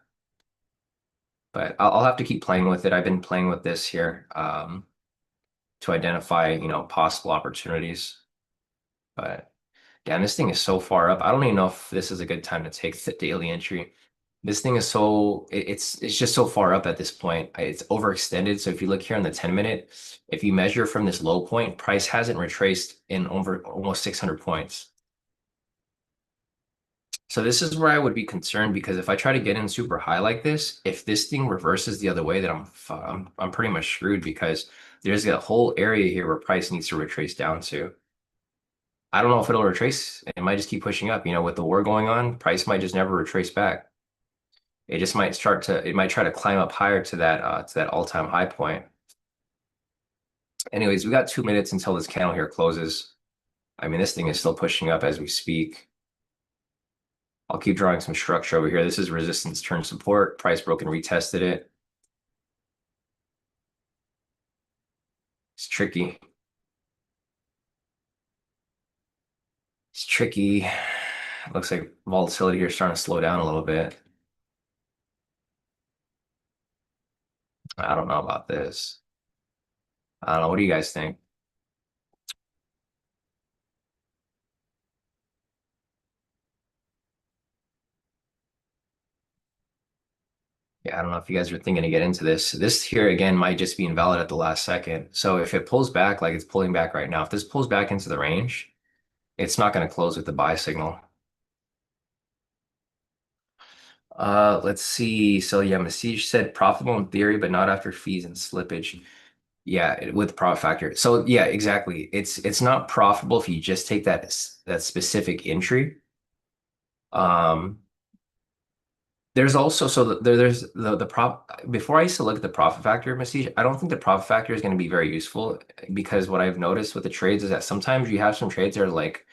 Speaker 1: But I'll have to keep playing with it. I've been playing with this here to identify, possible opportunities. But damn, this thing is so far up. I don't even know if this is a good time to take the daily entry. This thing is it's just so far up at this point. It's overextended. So if you look here on the 10-minute, if you measure from this low point, price hasn't retraced in over almost 600 points. So this is where I would be concerned because if I try to get in super high like this, if this thing reverses the other way, then I'm pretty much screwed because there's a whole area here where price needs to retrace down to. I don't know if it'll retrace. It might just keep pushing up. With the war going on, price might just never retrace back. It might try to climb up higher to that all-time high point. Anyways, we got 2 minutes until this candle here closes. I mean, this thing is still pushing up as we speak. I'll keep drawing some structure over here. This is resistance turn support. Price broke and retested it. It's tricky. It's tricky. Looks like volatility here is starting to slow down a little bit. I don't know about this. I don't know. What do you guys think? Yeah, I don't know if you guys are thinking to get into this. This here again might just be invalid at the last second. So if it pulls back like it's pulling back right now, if this pulls back into the range, it's not going to close with the buy signal. Let's see. So yeah, Masij said profitable in theory, but not after fees and slippage. Yeah, with profit factor. So yeah, exactly. It's not profitable if you just take that specific entry. Um, there's also there's the prop before I used to look at the profit factor, Masij, I don't think the profit factor is going to be very useful because what I've noticed with the trades is that sometimes you have some trades that are like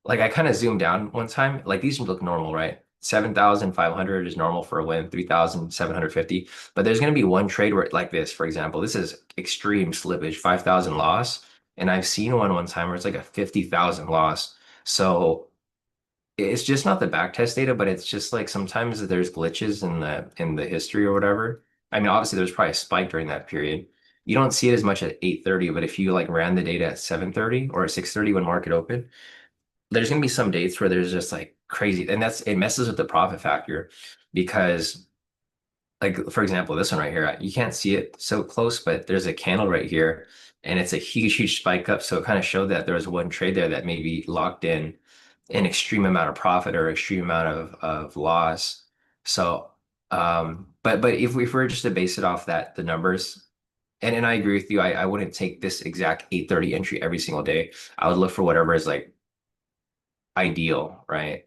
Speaker 1: I kind of zoomed down one time. Like these look normal, right? 7,500 is normal for a win, 3,750. But there's going to be one trade where like this, for example, this is extreme slippage, 5,000 loss. And I've seen one time where it's like a 50,000 loss. So it's just not the backtest data, but it's just like sometimes there's glitches in the history or whatever. I mean, obviously there's probably a spike during that period. You don't see it as much at 8:30, but if you like ran the data at 7:30 or at 6:30 when market opened, there's gonna be some dates where there's just like crazy, and it messes with the profit factor because like for example, this one right here, you can't see it so close, but there's a candle right here, and it's a huge spike up. So it kind of showed that there was one trade there that maybe locked in an extreme amount of profit or extreme amount of loss. So, but if we were just to base it off that the numbers, and I agree with you, I wouldn't take this exact 8:30 entry every single day. I would look for whatever is like ideal, right?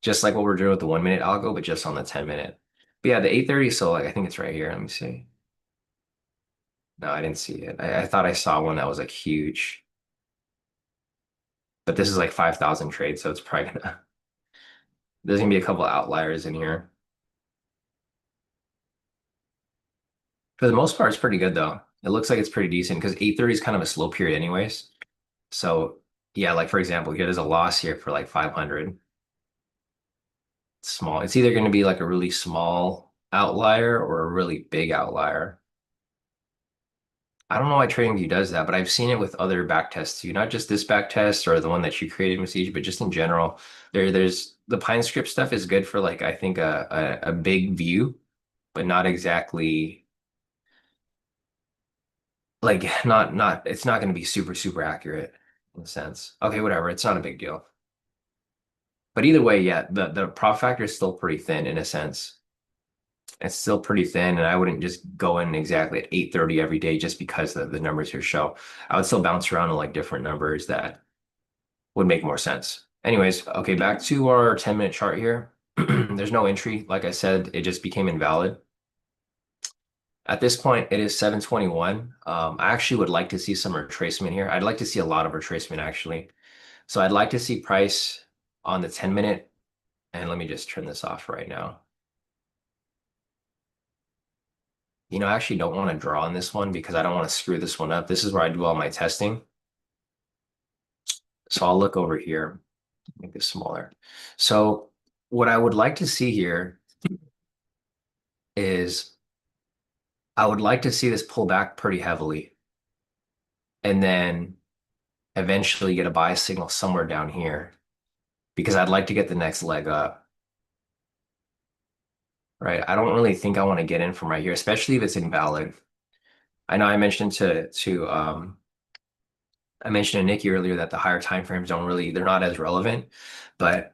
Speaker 1: Just like what we're doing with the 1 minute algo, but just on the 10-minute. But yeah, the 830, so like I think it's right here. Let me see. No, I didn't see it. I thought I saw one that was like huge, but this is like 5,000 trades, so it's probably gonna there's gonna be a couple outliers in here. For the most part, it's pretty good though. It looks like it's pretty decent because 830 is kind of a slow period anyways. So yeah, like for example, here there's a loss here for like 500. Small. It's either going to be like a really small outlier or a really big outlier. I don't know why TradingView does that, but I've seen it with other back tests too. Not just this back test or the one that you created with Siege, but just in general. There's the Pine Script stuff is good for like I think a big view, but not exactly like not it's not going to be super accurate in a sense. Okay, whatever. It's not a big deal. But either way, yeah, the prop factor is still pretty thin in a sense. It's still pretty thin, and I wouldn't just go in exactly at 830 every day just because the numbers here show. I would still bounce around to like different numbers that would make more sense. Anyways, okay, back to our 10-minute chart here. There's no entry. Like I said, it just became invalid. At this point, it is 7:21. I actually would like to see some retracement here. I'd like to see a lot of retracement actually. So I'd like to see price on the 10-minute, and let me just turn this off right now. I actually don't want to draw on this one because I don't want to screw this one up. This is where I do all my testing. So I'll look over here, make this smaller. So what I would like to see here is I would like to see this pull back pretty heavily and then eventually get a buy signal somewhere down here because I'd like to get the next leg up, right? I don't really think I want to get in from right here, especially if it's invalid. I know I mentioned I mentioned to Nikki earlier that the higher time frames they're not as relevant. But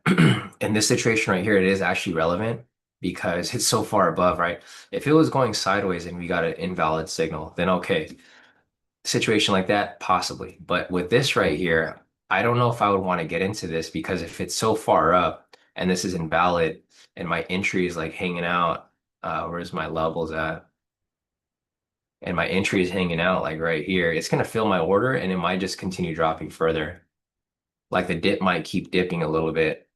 Speaker 1: in this situation right here, it is actually relevant because it's so far above, right? If it was going sideways and we got an invalid signal, then okay, situation like that, possibly. But with this right here, I don't know if I would want to get into this because if it's so far up and this is invalid and my entry is like hanging out, where's my levels at? And my entry is hanging out like right here, it's going to fill my order and it might just continue dropping further. Like the dip might keep dipping a little bit,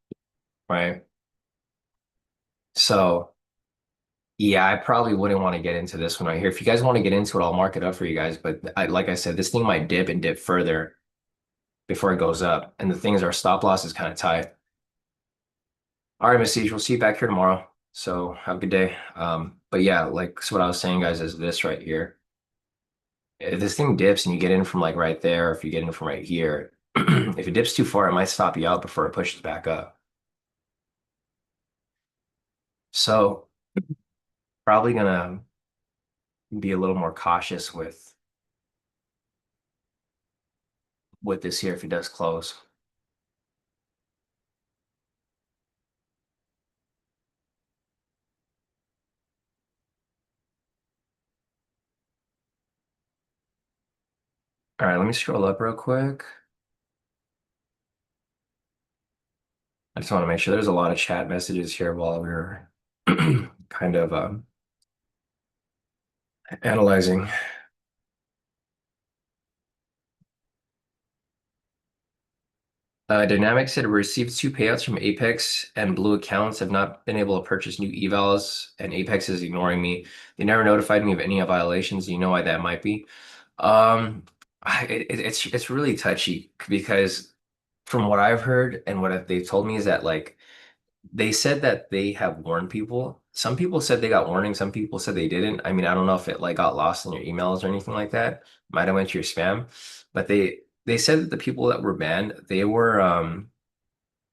Speaker 1: right? So yeah, I probably wouldn't want to get into this one right here. If you guys want to get into it, I'll mark it up for you guys. But like I said, this thing might dip and dip further before it goes up. And the thing is, our stop loss is kind of tight. All right, Miss Siege, we'll see you back here tomorrow. So have a good day. But yeah, like so what I was saying, guys, is this right here. If this thing dips and you get in from like right there, if you get in from right here, if it dips too far, it might stop you out before it pushes back up. So probably gonna be a little more cautious with this here if it does close. All right, let me scroll up real quick. I just want to make sure there's a lot of chat messages here while we're kind of analyzing. Dynamic said we received two payouts from Apex and Blue accounts have not been able to purchase new evals, and Apex is ignoring me. They never notified me of any violations. You know why that might be? Um, it's really touchy because from what I've heard and what they've told me is that like they said that they have warned people. Some people said they got warning. Some people said they didn't. I mean, I don't know if it like got lost in your emails or anything like that. Might have went to your spam, but they said that the people that were banned, they were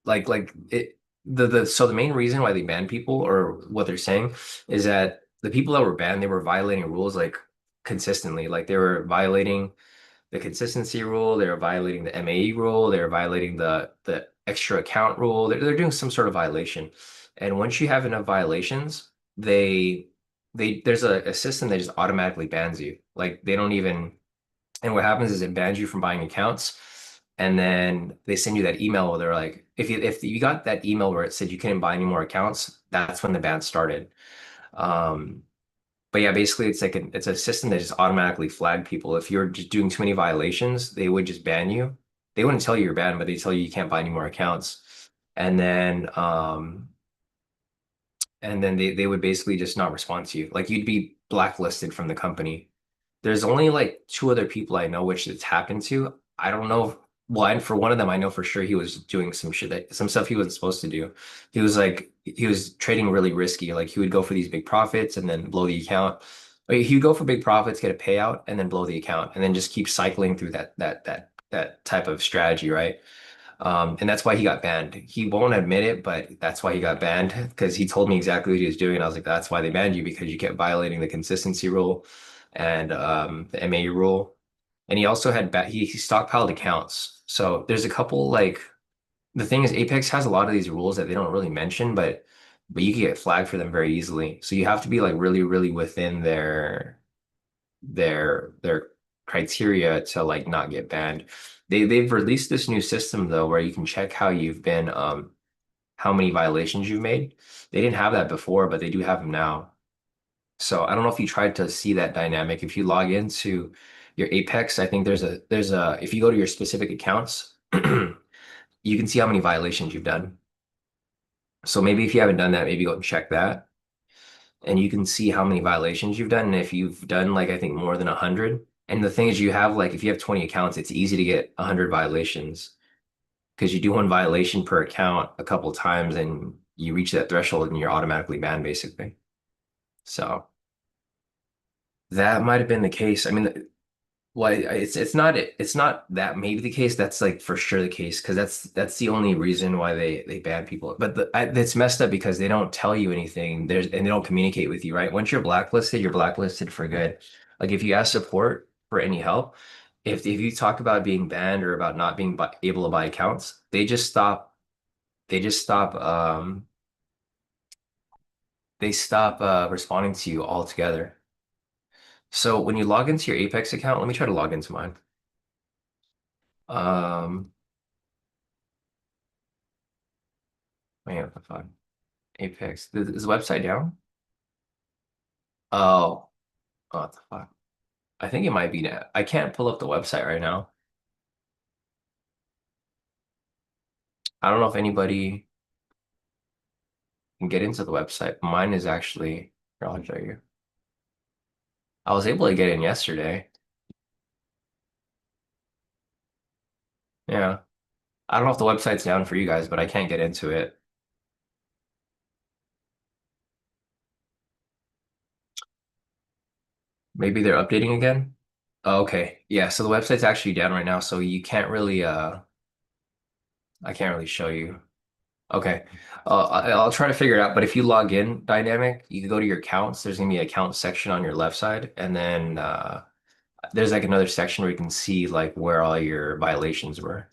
Speaker 1: like it the so the main reason why they banned people or what they're saying is that the people that were banned, they were violating rules like consistently. Like they were violating the consistency rule, they were violating the MAE rule, they were violating the extra account rule. They're doing some sort of violation. And once you have enough violations, they there's a system that just automatically bans you. Like they don't even and what happens is it bans you from buying accounts. And then they send you that email where they're like, if you got that email where it said you couldn't buy any more accounts, that's when the ban started. Um, but yeah, basically it's like it's a system that just automatically flag people. If you're just doing too many violations, they would just ban you. They wouldn't tell you you're banned, but they tell you you can't buy any more accounts. And then they would basically just not respond to you. Like you'd be blacklisted from the company. There's only like two other people I know which it's happened to. I don't know. Well, and for one of them, I know for sure he was doing some shit some stuff he wasn't supposed to do. He was trading really risky. Like he would go for these big profits and then blow the account. Like, he would go for big profits, get a payout, and then blow the account, and then just keep cycling through that type of strategy, right? And that's why he got banned. He won't admit it, but that's why he got banned because he told me exactly what he was doing. And I was like, that's why they banned you because you kept violating the consistency rule and the MA rule. And he also had he stockpiled accounts. So there's a couple like the thing is Apex has a lot of these rules that they don't really mention, but you can get flagged for them very easily. So you have to be like really, really within their criteria to like not get banned. They've released this new system though where you can check how you've been how many violations you've made. They didn't have that before, but they do have them now. So I don't know if you tried to see that dynamic. If you log into your Apex, I think there's a if you go to your specific accounts, you can see how many violations you've done. So maybe if you haven't done that, maybe go and check that. And you can see how many violations you've done. And if you've done like I think more than 100, and the thing is you have like if you have 20 accounts, it's easy to get 100 violations because you do one violation per account a couple times and you reach that threshold and you're automatically banned basically. So that might have been the case. I mean, well, it's not that maybe the case. That's like for sure the case because that's the only reason why they ban people. But it's messed up because they don't tell you anything. And they don't communicate with you, right? Once you're blacklisted for good. Like if you ask support for any help, if you talk about being banned or about not being able to buy accounts, they just stop they stop responding to you altogether. So when you log into your Apex account, let me try to log into mine. Um, Wait, what the fuck? Apex. Is the website down? Oh, oh, what the fuck? I think it might be now. I can't pull up the website right now. I don't know if anybody can get into the website. Mine is actually, here, I'll show you. I was able to get in yesterday. Yeah. I don't know if the website's down for you guys, but I can't get into it. Maybe they're updating again. Oh, okay. Yeah, so the website's actually down right now, so you can't really I can't really show you. Okay. I'll try to figure it out. But if you log in dynamic, you can go to your accounts. There's gonna be an account section on your left side, and then there's like another section where you can see like where all your violations were.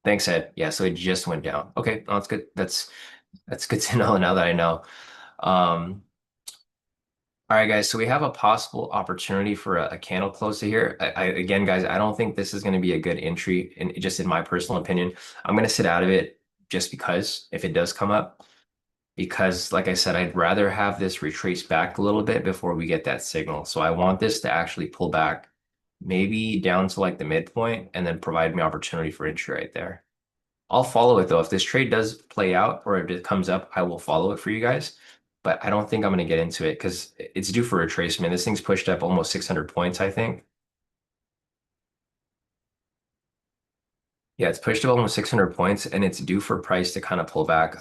Speaker 1: Thanks, Ed. Yeah, so it just went down. Okay, no, that's good. That's good to know now that I know. Um, all right, guys. So we have a possible opportunity for a candle close to here. Again, guys, I don't think this is going to be a good entry, and just in my personal opinion, I'm going to sit out of it just because if it does come up. Because like I said, I'd rather have this retrace back a little bit before we get that signal. So I want this to actually pull back maybe down to like the midpoint and then provide me opportunity for entry right there. I'll follow it though. If this trade does play out or if it comes up, I will follow it for you guys. But I don't think I'm going to get into it because it's due for retracement. This thing's pushed up almost 600 points, I think. Yeah, it's pushed up almost 600 points and it's due for price to kind of pull back.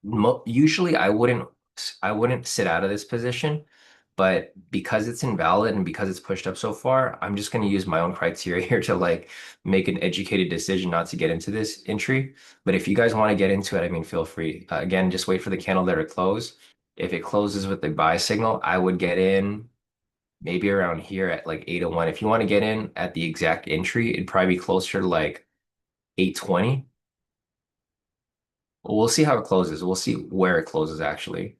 Speaker 1: Mo Usually I wouldn't sit out of this position, but because it's invalid and because it's pushed up so far, I'm just going to use my own criteria here to like make an educated decision not to get into this entry. But if you guys want to get into it, I mean, feel free. Again, just wait for the candle there to close. If it closes with the buy signal, I would get in maybe around here at like 801. If you want to get in at the exact entry, it'd probably be closer to like 820. We'll see how it closes. We'll see where it closes actually.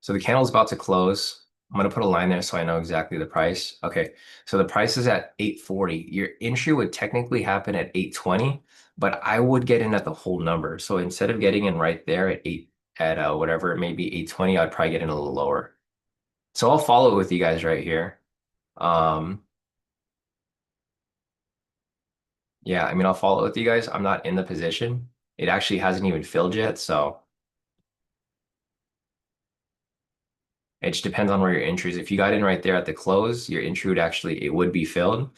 Speaker 1: So the candle is about to close. I'm gonna put a line there so I know exactly the price. Okay, so the price is at 840. Your entry would technically happen at 820, but I would get in at the whole number. So instead of getting in right there at whatever it may be 820, I'd probably get in a little lower. So I'll follow with you guys right here. Um, yeah, I mean I'll follow with you guys. I'm not in the position. It actually hasn't even filled yet, so it just depends on where your entry is. If you got in right there at the close, your entry would actually it would be filled,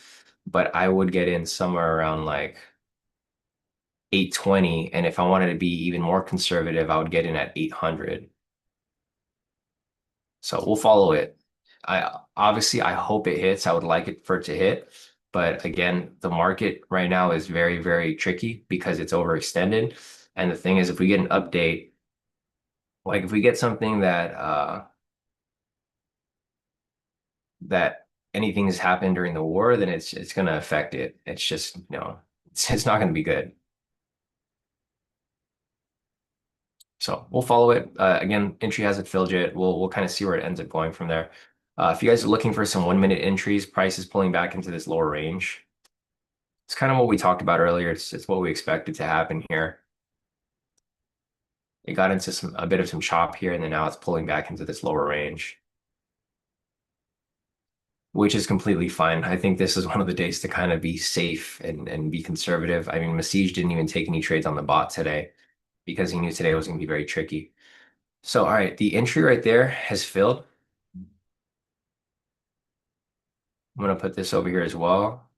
Speaker 1: but I would get in somewhere around like 820. And if I wanted to be even more conservative, I would get in at 800. So we'll follow it. I hope it hits. I would like it for it to hit. But again, the market right now is very, very tricky because it's overextended. And the thing is, if we get an update, like if we get something that anything has happened during the war, then it's going to affect it. It's just, it's not going to be good. So we'll follow it. Again, entry hasn't filled yet. We'll kind of see where it ends up going from there. If you guys are looking for some 1 minute entries, price is pulling back into this lower range. It's kind of what we talked about earlier. It's what we expected to happen here. It got into a bit of some chop here, and then now it's pulling back into this lower range, which is completely fine. I think this is one of the days to kind of be safe and be conservative. I mean, Masij didn't even take any trades on the bot today because he knew today was going to be very tricky. So, all right, the entry right there has filled. I'm going to put this over here as well.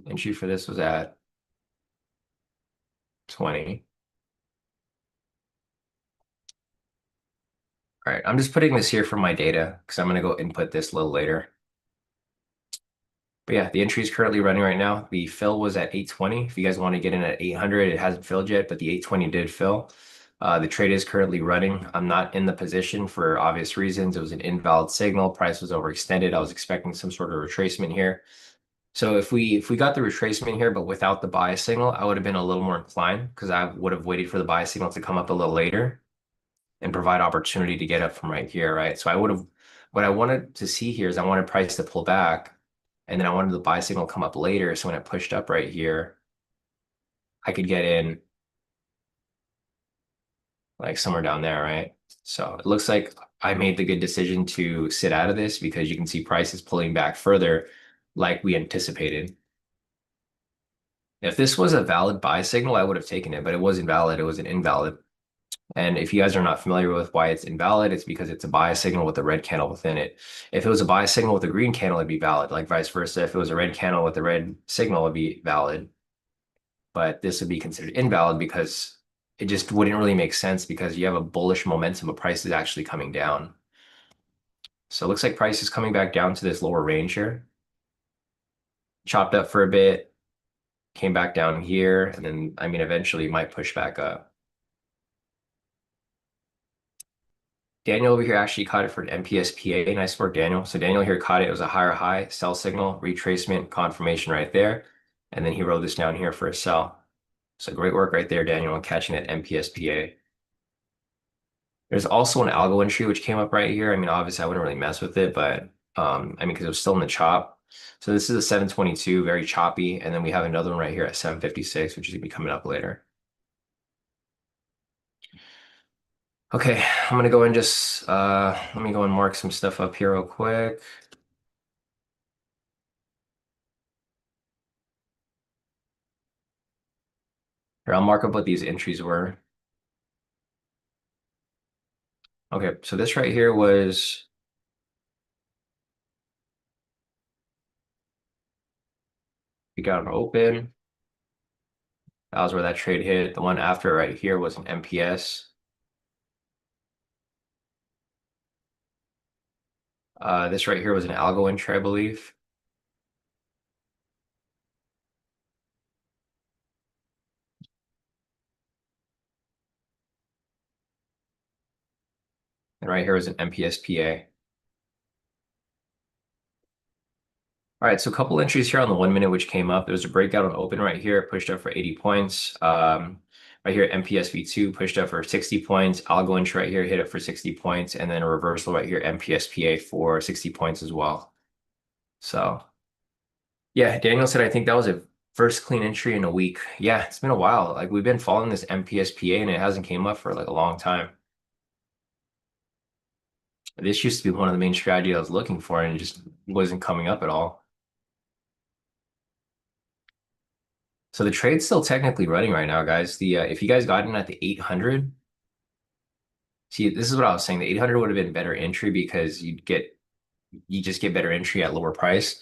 Speaker 1: Entry for this was at 20. All right, I'm just putting this here for my data because I'm going to go input this a little later. But yeah, the entry is currently running right now. The fill was at 820. If you guys want to get in at 800, it hasn't filled yet, but the 820 did fill. The trade is currently running. I'm not in the position for obvious reasons. It was an invalid signal. Price was overextended. I was expecting some sort of retracement here. So if we got the retracement here, but without the buy signal, I would have been a little more inclined because I would have waited for the buy signal to come up a little later and provide opportunity to get up from right here, right? So I would have, what I wanted to see here is I wanted price to pull back, and then I wanted the buy signal to come up later. So when it pushed up right here, I could get in like somewhere down there, right? So it looks like I made the good decision to sit out of this because you can see price is pulling back further like we anticipated. If this was a valid buy signal, I would have taken it, but it wasn't valid. It was an invalid. And if you guys are not familiar with why it's invalid, it's because it's a buy signal with a red candle within it. If it was a buy signal with a green candle, it'd be valid. Like vice versa, if it was a red candle with a red signal, it'd be valid. But this would be considered invalid because it just wouldn't really make sense because you have a bullish momentum of prices actually coming down. So it looks like price is coming back down to this lower range here. Chopped up for a bit, came back down here, and then, I mean, eventually might push back up. Daniel over here actually caught it for an MPSPA. Nice work, Daniel. So Daniel here caught it. It was a higher high, sell signal, retracement, confirmation right there. And then he wrote this down here for a sell. So great work right there, Daniel, on catching that MPSPA. There's also an algo entry which came up right here. I mean, obviously I wouldn't really mess with it, but I mean, because it was still in the chop. So this is a 722, very choppy. And then we have another one right here at 756, which is gonna be coming up later. Okay, I'm gonna go and just let me go and mark some stuff up here real quick. Here, I'll mark up what these entries were. Okay, so this right here was we got an open. That was where that trade hit. The one after right here was an MPS. This right here was an algo entry, I believe. And right here was an MPSPA. All right, so a couple entries here on the 1 minute which came up. There was a breakout on open right here, pushed up for 80 points. right here, MPSV2 pushed up for 60 points. Algo inch right here hit it for 60 points, and then a reversal right here, MPSPA for 60 points as well. So yeah, Daniel said I think that was a first clean entry in a week. Yeah, it's been a while. Like we've been following this MPSPA and it hasn't came up for like a long time. This used to be one of the main strategies I was looking for and it just wasn't coming up at all. So the trade's still technically running right now, guys. The if you guys got in at the 800, see, this is what I was saying. The 800 would have been better entry because you just get better entry at lower price.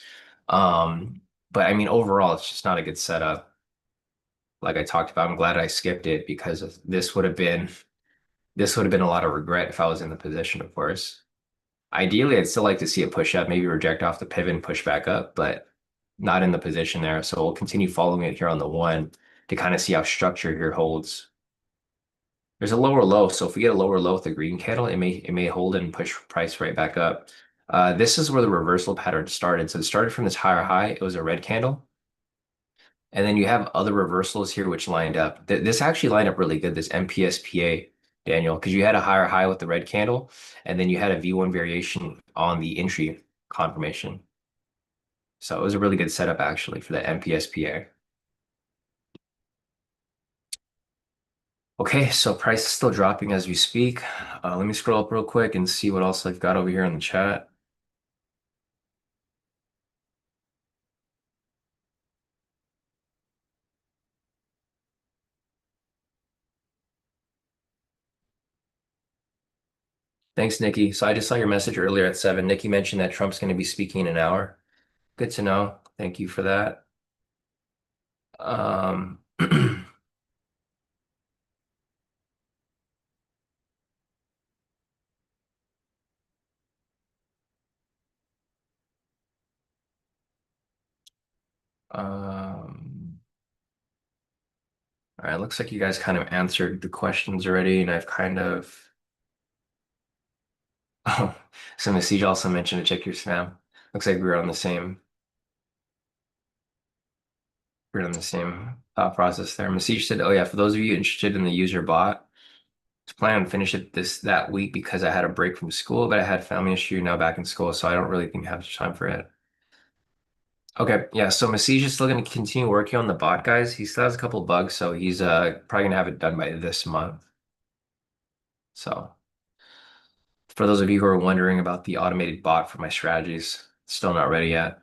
Speaker 1: But I mean, overall, it's just not a good setup. Like I talked about, I'm glad I skipped it because this would have been a lot of regret if I was in the position, of course. Ideally, I'd still like to see it push up, maybe reject off the pivot and push back up, but not in the position there. So we'll continue following it here on the one to kind of see how structure here holds. There's a lower low, so if we get a lower low with the green candle, it may hold and push price right back up. This is where the reversal pattern started. So it started from this higher high. It was a red candle. And then you have other reversals here which lined up. This actually lined up really good, this MPSPA, Daniel, because you had a higher high with the red candle, and then you had a V1 variation on the entry confirmation. So it was a really good setup actually for the MPSPA. Okay, so price is still dropping as we speak. Let me scroll up real quick and see what else I've got over here in the chat. Thanks, Nikki. So I just saw your message earlier at 7. Nikki mentioned that Trump's going to be speaking in an hour. Good to know. Thank you for that. Um, all right, looks like you guys kind of answered the questions already, and I've kind of. Oh, so Siege also mentioned to check your spam. Looks like we're on the same thought process there. Masij said, "Oh yeah, for those of you interested in the user bot, I was planning to finish it that week because I had a break from school, but I had family issue now back in school, so I don't really think I have much time for it." Okay, yeah, so Masij is still going to continue working on the bot, guys. He still has a couple bugs, so he's probably gonna have it done by this month. So for those of you who are wondering about the automated bot for my strategies, still not ready yet.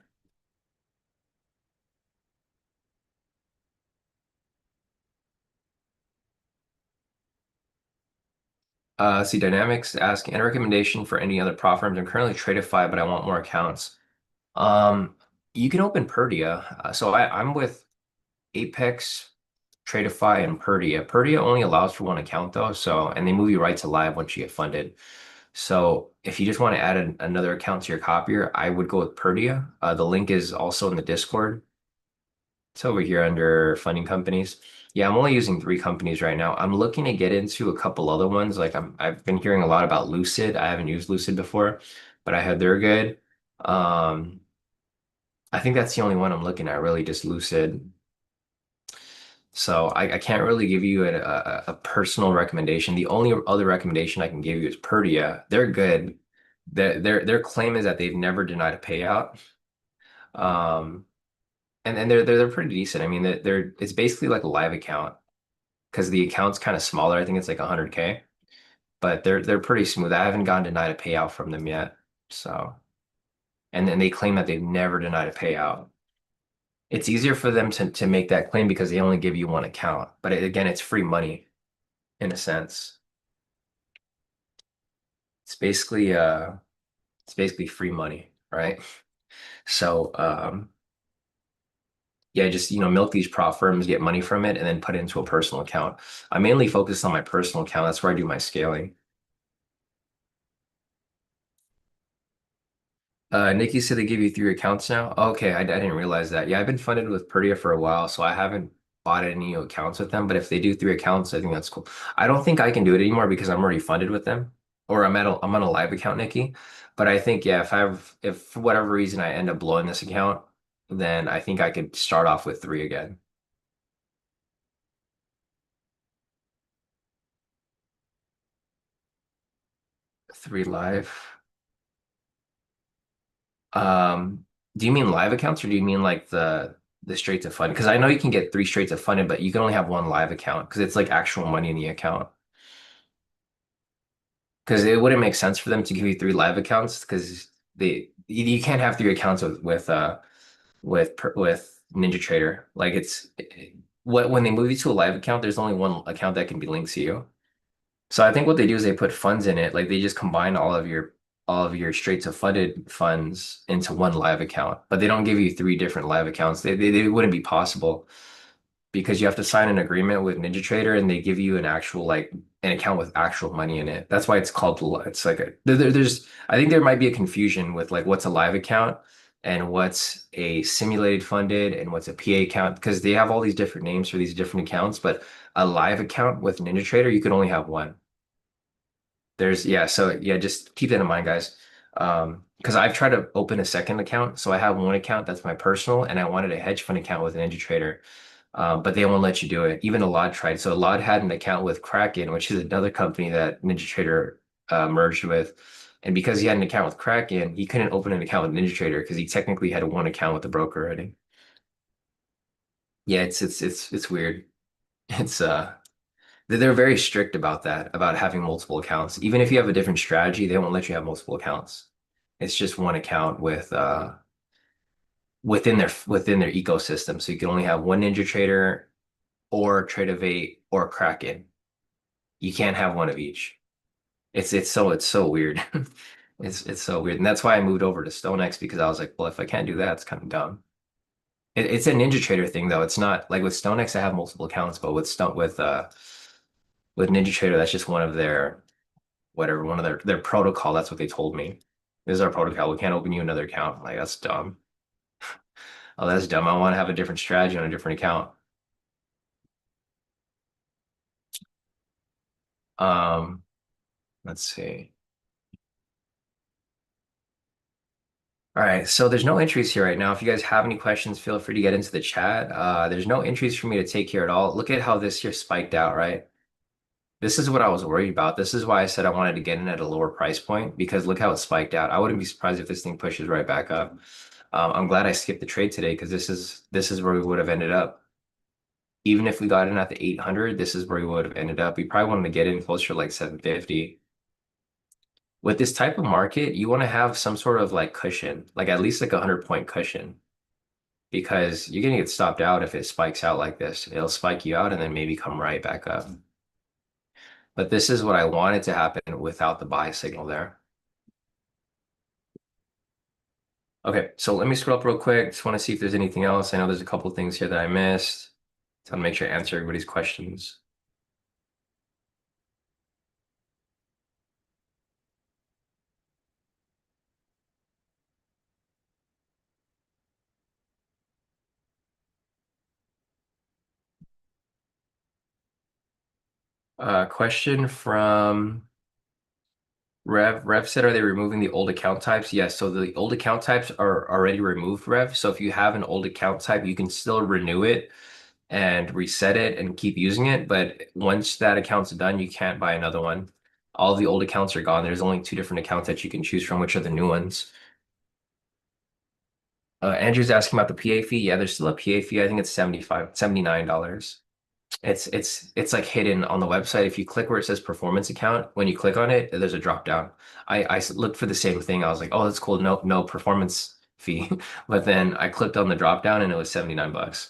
Speaker 1: See Dynamics asking any recommendation for any other prop firms. I'm currently Tradeify, but I want more accounts. Um, you can open Perdia. So I'm with Apex, Tradeify, and Perdia. Perdia only allows for one account though, so and they move you right to live once you get funded. So if you just want to add another account to your copier, I would go with Perdia. The link is also in the Discord. It's over here under funding companies. Yeah, I'm only using 3 companies right now. I'm looking to get into a couple other ones. Like I've been hearing a lot about Lucid. I haven't used Lucid before, but I heard they're good. Um, I think that's the only one I'm looking at, really, just Lucid. So I can't really give you a personal recommendation. The only other recommendation I can give you is Perdia. They're good. Their claim is that they've never denied a payout. Um, and they're pretty decent. I mean, they're it's basically like a live account because the account's kind of smaller. I think it's like 100K, but they're pretty smooth. I haven't gotten denied a payout from them yet. So, and then they claim that they've never denied a payout. It's easier for them to make that claim because they only give you one account. But again, it's free money in a sense. It's basically uh it's basically free money, right? So yeah, just milk these prop firms, get money from it, and then put it into a personal account. I mainly focus on my personal account. That's where I do my scaling. Nikki said they give you 3 accounts now. Okay, I didn't realize that. Yeah, I've been funded with Perdia for a while, so I haven't bought any new accounts with them. But if they do 3 accounts, I think that's cool. I don't think I can do it anymore because I'm already funded with them, or I'm on a live account, Nikki. But I think yeah, if for whatever reason I end up blowing this account, then I think I could start off with 3 again. Three live. Um, do you mean live accounts or do you mean like the straight to fund? Because I know you can get three straight to funded, but you can only have one live account because it's like actual money in the account. Because it wouldn't make sense for them to give you three live accounts because you can't have three accounts with NinjaTrader. Like when they move you to a live account, there's only one account that can be linked to you. So I think what they do is they put funds in it, like they just combine all of your straight to funded funds into one live account, but they don't give you three different live accounts. They wouldn't be possible because you have to sign an agreement with NinjaTrader and they give you an actual like an account with actual money in it. That's why it's called it's like there's I think there might be a confusion with like what's a live account and what's a simulated funded and what's a PA account because they have all these different names for these different accounts, but a live account with NinjaTrader you could only have one. Yeah, so yeah, just keep that in mind, guys. Because I've tried to open a second account, so I have one account that's my personal, and I wanted a hedge fund account with NinjaTrader, but they won't let you do it. Even Alod tried. So Alod had an account with Kraken, which is another company that NinjaTrader merged with, and because he had an account with Kraken, he couldn't open an account with NinjaTrader because he technically had one account with the broker already. Yeah, it's weird. It's they're very strict about that, about having multiple accounts. Even if you have a different strategy, they won't let you have multiple accounts. It's just one account within their ecosystem. So you can only have one NinjaTrader or Tradeovate or Kraken. You can't have one of each. It's so weird. It's so weird. And that's why I moved over to StoneX because I was like, well, if I can't do that, it's kind of dumb. It's a NinjaTrader thing though. It's not like with StoneX, I have multiple accounts, but with NinjaTrader, that's just one of their whatever, one of their protocol. That's what they told me. This is our protocol. We can't open you another account. I'm like, that's dumb. Oh, that's dumb. I want to have a different strategy on a different account. Um, let's see. All right, so there's no entries here right now. If you guys have any questions, feel free to get into the chat. There's no entries for me to take here at all. Look at how this here spiked out, right? This is what I was worried about. This is why I said I wanted to get in at a lower price point because look how it spiked out. I wouldn't be surprised if this thing pushes right back up. I'm glad I skipped the trade today because this is where we would have ended up. Even if we got in at the 800, this is where we would have ended up. We probably wanted to get in closer to like 750. With this type of market, you want to have some sort of like cushion, like at least like a 100-point cushion, because you're gonna get stopped out if it spikes out like this. It'll spike you out and then maybe come right back up. But this is what I wanted to happen without the buy signal there. Okay, so let me scroll up real quick. Just want to see if there's anything else. I know there's a couple things here that I missed. So I'll make sure I answer everybody's questions. Question from Rev said, are they removing the old account types? Yes. So the old account types are already removed, Rev. So if you have an old account type, you can still renew it and reset it and keep using it. But once that account's done, you can't buy another one. All the old accounts are gone. There's only two different accounts that you can choose from, which are the new ones. Andrew's asking about the PA fee. Yeah, there's still a PA fee. I think it's $79. It's like hidden on the website. If you click where it says performance account, when you click on it, there's a drop down. I looked for the same thing. I was like, oh, that's cool. No performance fee. But then I clicked on the drop down and it was $79.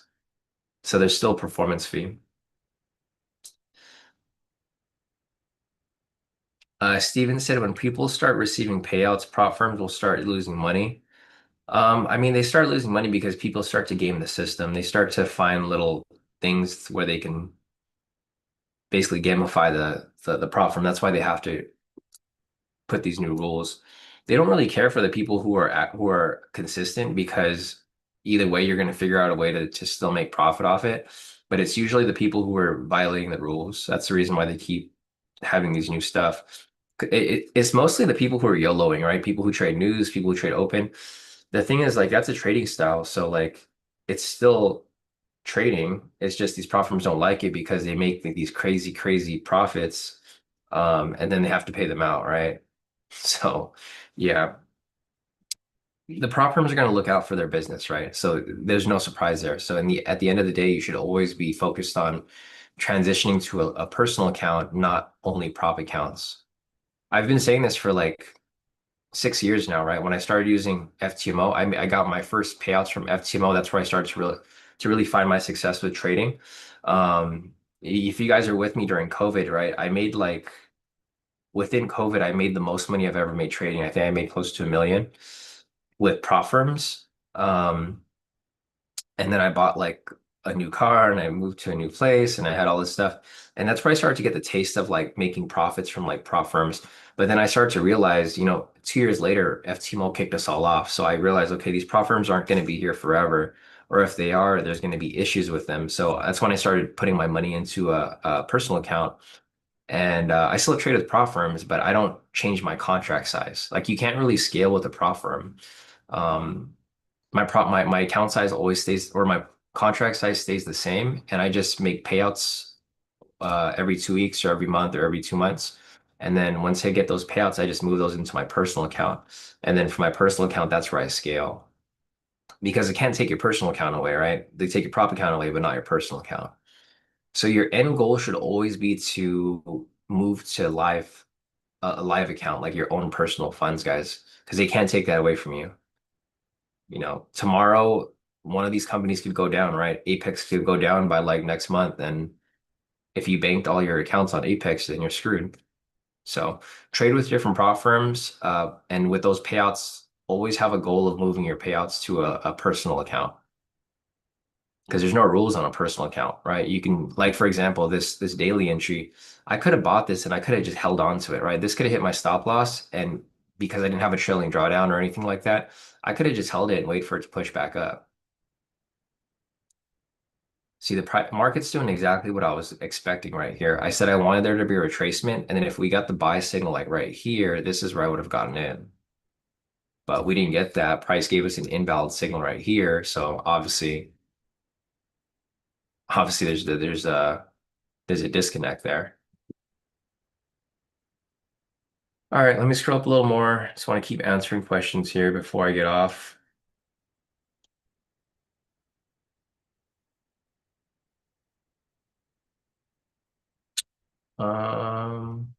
Speaker 1: So there's still a performance fee. Steven said when people start receiving payouts, prop firms will start losing money. I mean, they start losing money because people start to game the system. They start to find little things where they can basically gamify the prop firm. That's why they have to put these new rules. They don't really care for the people who are consistent because either way you're going to figure out a way to still make profit off it. But it's usually the people who are violating the rules. That's the reason why they keep having these new stuff. It's mostly the people who are YOLOing, right? People who trade news, people who trade open. The thing is, like, that's a trading style. So, like, it's still trading. It's just these prop firms don't like it because they make these crazy, crazy profits, and then they have to pay them out, right? So yeah, the prop firms are going to look out for their business, right? So there's no surprise there. So at the end of the day, you should always be focused on transitioning to a personal account, not only prop accounts. I've been saying this for like 6 years now, right? When I started using FTMO, I got my first payouts from FTMO. That's where I started to really find my success with trading. If you guys are with me during COVID, right? I made like within COVID, I made the most money I've ever made trading. I think I made close to 1 million with prop firms. Um, and then I bought like a new car and I moved to a new place and I had all this stuff. And that's where I started to get the taste of like making profits from like prop firms. But then I started to realize, 2 years later, FTMO kicked us all off. So I realized, okay, these prop firms aren't going to be here forever. Or if they are, there's going to be issues with them. So that's when I started putting my money into a personal account. And I still trade with prop firms, but I don't change my contract size. Like you can't really scale with a prop firm. Um, my account size always stays, or my contract size stays the same, and I just make payouts every 2 weeks or every month or every 2 months. And then once I get those payouts, I just move those into my personal account. And then for my personal account, that's where I scale because it can't take your personal account away, right? They take your prop account away, but not your personal account. So your end goal should always be to move to a live account, like your own personal funds, guys, because they can't take that away from you. Tomorrow, one of these companies could go down, right? Apex could go down by like next month. And if you banked all your accounts on Apex, then you're screwed. So trade with different prop firms. And with those payouts, always have a goal of moving your payouts to a personal account because there's no rules on a personal account, right? You can, like, for example, this daily entry, I could have bought this and I could have just held on to it, right? This could have hit my stop loss. And because I didn't have a trailing drawdown or anything like that, I could have just held it and wait for it to push back up. See, the market's doing exactly what I was expecting right here. I said I wanted there to be a retracement, and then if we got the buy signal like right here, this is where I would have gotten in. But we didn't get that. Price gave us an invalid signal right here, so obviously there's a disconnect there. All right, let me scroll up a little more. Just want to keep answering questions here before I get off. Um,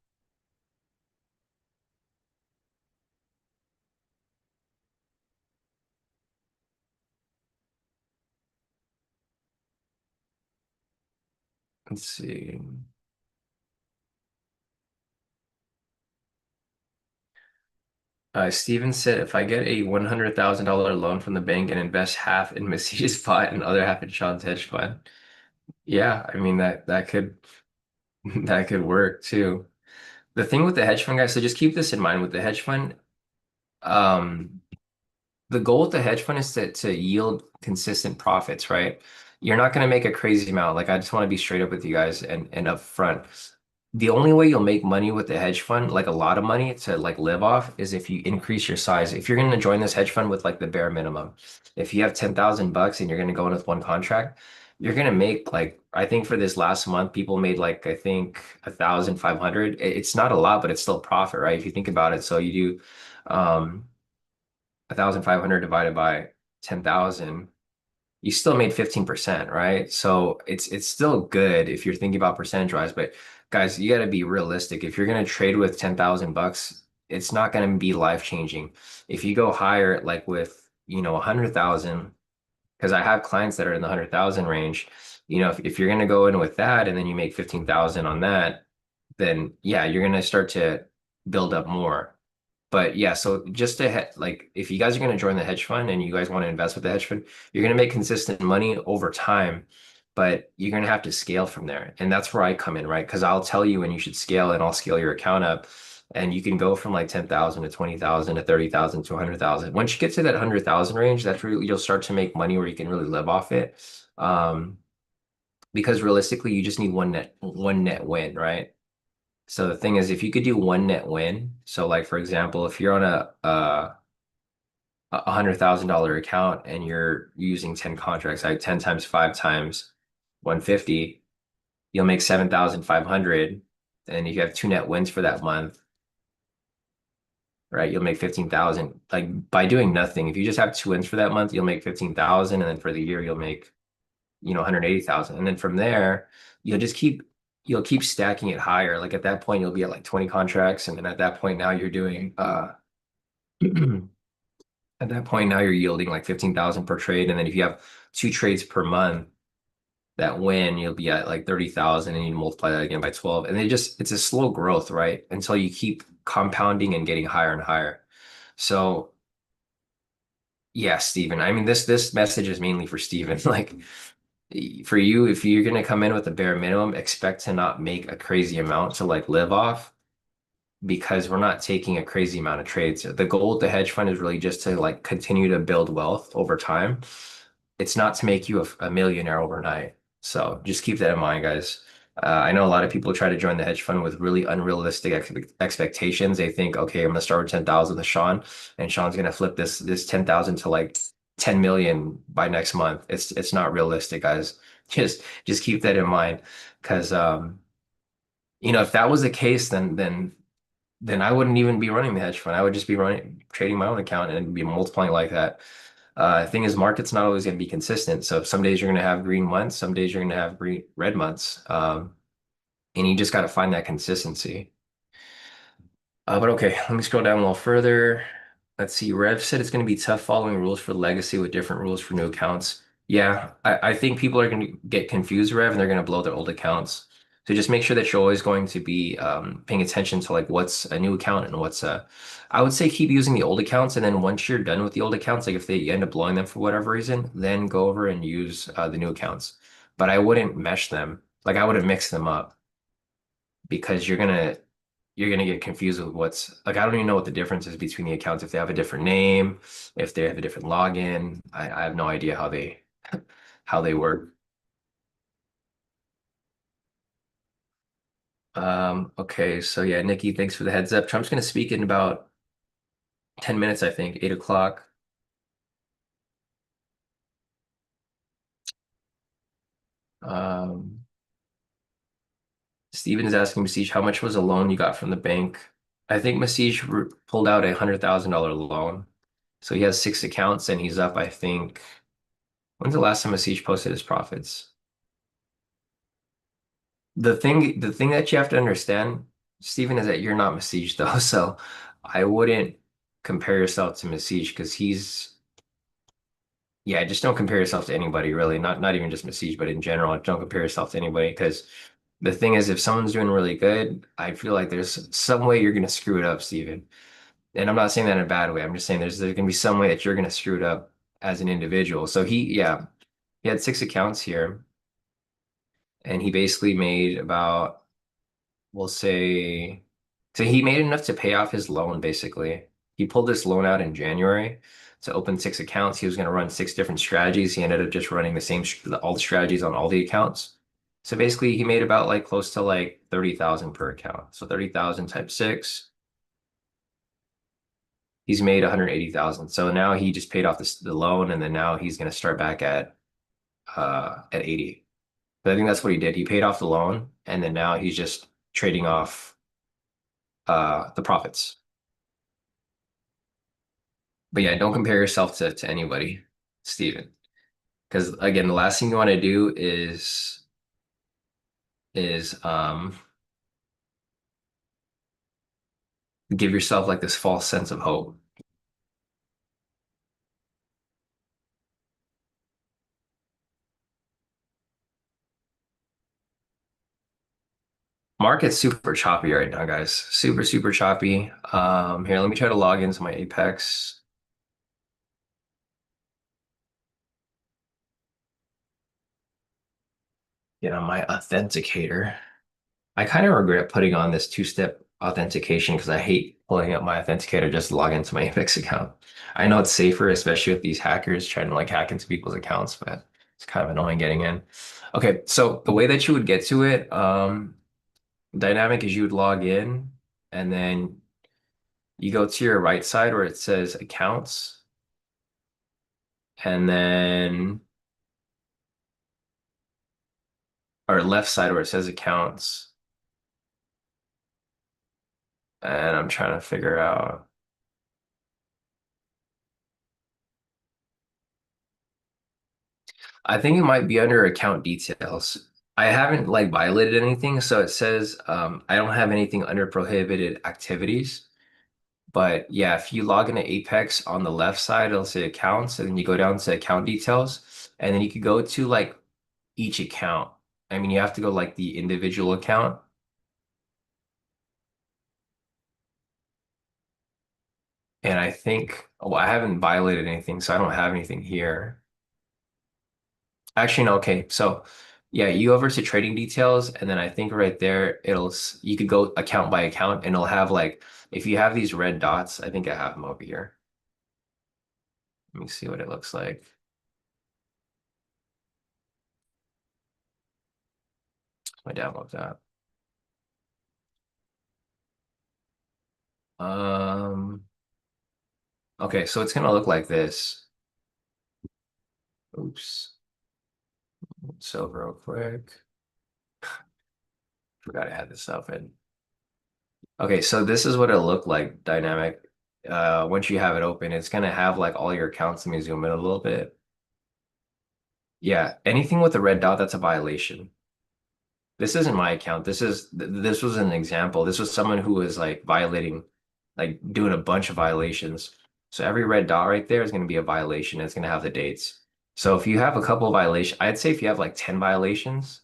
Speaker 1: let's see. Steven said, if I get a $100,000 loan from the bank and invest half in Messi's pot and other half in Sean's hedge fund, yeah, I mean that could that could work too. The thing with the hedge fund guys, so just keep this in mind with the hedge fund. Um, the goal with the hedge fund is to yield consistent profits, right? You're not going to make a crazy amount. Like I just want to be straight up with you guys and upfront. The only way you'll make money with the hedge fund, like a lot of money to like live off, is if you increase your size. If you're going to join this hedge fund with like the bare minimum, if you have 10,000 bucks and you're going to go in with one contract, you're going to make like, I think for this last month, people made like, I think 1,500. It's not a lot, but it's still profit, right? If you think about it. So you do, 1,500 divided by 10,000, you still made 15%, right? So it's still good if you're thinking about percentage wise, but guys, you got to be realistic. If you're going to trade with 10,000 bucks, it's not going to be life changing. If you go higher, like with, 100,000, because I have clients that are in the 100,000 range, if you're going to go in with that and then you make 15,000 on that, then yeah, you're going to start to build up more. But yeah, so just to like if you guys are going to join the hedge fund and you guys want to invest with the hedge fund, you're going to make consistent money over time, but you're going to have to scale from there. And that's where I come in, right? Because I'll tell you when you should scale and I'll scale your account up. And you can go from like 10,000 to 20,000 to 30,000 to 100,000. Once you get to that 100,000 range, that's really you'll start to make money where you can really live off it. Um, because realistically, you just need one net win, right? So the thing is, if you could do one net win, so like for example, if you're on a $100,000 account and you're using 10 contracts, like 10 times 5 times 150, you'll make 7,500. And you have two net wins for that month. right? You'll make 15,000. Like by doing nothing, if you just have two wins for that month, you'll make 15,000. And then for the year, you'll make, 180,000. And then from there, you'll just keep, you'll keep stacking it higher. Like at that point, you'll be at like 20 contracts. And then at that point, now you're doing, at that point, now you're yielding like 15,000 per trade. And then if you have two trades per month, that win, you'll be at like 30,000 and you multiply that again by 12. And it's a slow growth, right? Until you keep compounding and getting higher and higher. So yeah, Steven. I mean, this message is mainly for Steven. Like for you, if you're gonna come in with a bare minimum, expect to not make a crazy amount to like live off because we're not taking a crazy amount of trades. The goal of the hedge fund is really just to like continue to build wealth over time. It's not to make you a millionaire overnight. So just keep that in mind, guys. I know a lot of people try to join the hedge fund with really unrealistic expectations. They think, okay, I'm gonna start with 10,000 with Sean, and Sean's gonna flip this 10,000 to like 10 million by next month. It's not realistic, guys. Just keep that in mind, because if that was the case, then I wouldn't even be running the hedge fund. I would just be running trading my own account and be multiplying like that. Thing is, market's not always going to be consistent. So some days you're going to have green months, some days you're going to have red months, and you just got to find that consistency. But okay, let me scroll down a little further. Let's see. Rev said it's going to be tough following rules for legacy with different rules for new accounts. Yeah, I think people are going to get confused, Rev, and they're going to blow their old accounts. So just make sure that you're always going to be paying attention to like what's a new account and what's a. I would say keep using the old accounts, and then once you're done with the old accounts, like if they end up blowing them for whatever reason, then go over and use the new accounts. But I wouldn't mesh them. Like I wouldn't mix them up because you're gonna get confused with what's like I don't even know what the difference is between the accounts if they have a different name, if they have a different login. I have no idea how they work. Okay, so yeah, Nikki, thanks for the heads up. Trump's gonna speak in about 10 minutes, I think, 8 o'clock. Um, Steven is asking Masij, how much was a loan you got from the bank? I think Masij pulled out $100,000 loan. So he has six accounts and he's up, I think. When's the last time Masij posted his profits? The thing that you have to understand, Stephen, is that you're not Masij though. So I wouldn't compare yourself to Masij because yeah, just don't compare yourself to anybody really. Not even just Masij, but in general, don't compare yourself to anybody because the thing is, if someone's doing really good, I feel like there's some way you're gonna screw it up, Stephen. And I'm not saying that in a bad way. I'm just saying there's gonna be some way that you're gonna screw it up as an individual. So yeah, he had six accounts here, and he basically made about we'll say, so he made enough to pay off his loan, basically. He pulled this loan out in January to open six accounts. He was going to run six different strategies. He ended up just running the same, all the strategies on all the accounts. So basically, he made about like close to like 30,000 per account. So 30,000 times six, he's made 180,000. So now he just paid off the loan, and then now he's going to start back at 80. But I think that's what he did. He paid off the loan, and then now he's just trading off the profits. But yeah, don't compare yourself to anybody, Steven. Because again, the last thing you want to do is give yourself like this false sense of hope. Market's super choppy right now, guys. Super, super choppy. Here, let me try to log into my Apex. Get on my authenticator. I kind of regret putting on this two-step authentication because I hate pulling up my authenticator just to log into my Apex account. I know it's safer, especially with these hackers trying to like hack into people's accounts, but it's kind of annoying getting in. Okay, so the way that you would get to it, dynamic is you would log in and then you go to your right side where it says accounts, and then or left side where it says accounts. And I'm trying to figure out. I think it might be under account details. I haven't like violated anything, so it says I don't have anything under prohibited activities. But yeah, if you log into Apex on the left side, it'll say accounts, and then you go down to account details, and then you could go to like each account. I mean, you have to go like the individual account. And I think, well, I haven't violated anything, so I don't have anything here. Actually, no, okay. So yeah, you go over to trading details, and then I think right there, you could go account by account, and it'll have like, if you have these red dots, I think I have them over here. Let me see what it looks like. I download that. Um, okay, so it's gonna look like this. Oops. So real quick. Forgot I had this up in. Okay, so this is what it'll look like, dynamic. Once you have it open, it's gonna have like all your accounts. Let me zoom in a little bit. Yeah, anything with a red dot, that's a violation. This isn't my account. This was an example. This was someone who was like violating, like doing a bunch of violations. So every red dot right there is gonna be a violation. It's gonna have the dates. So if you have a couple of violations, I'd say if you have like 10 violations,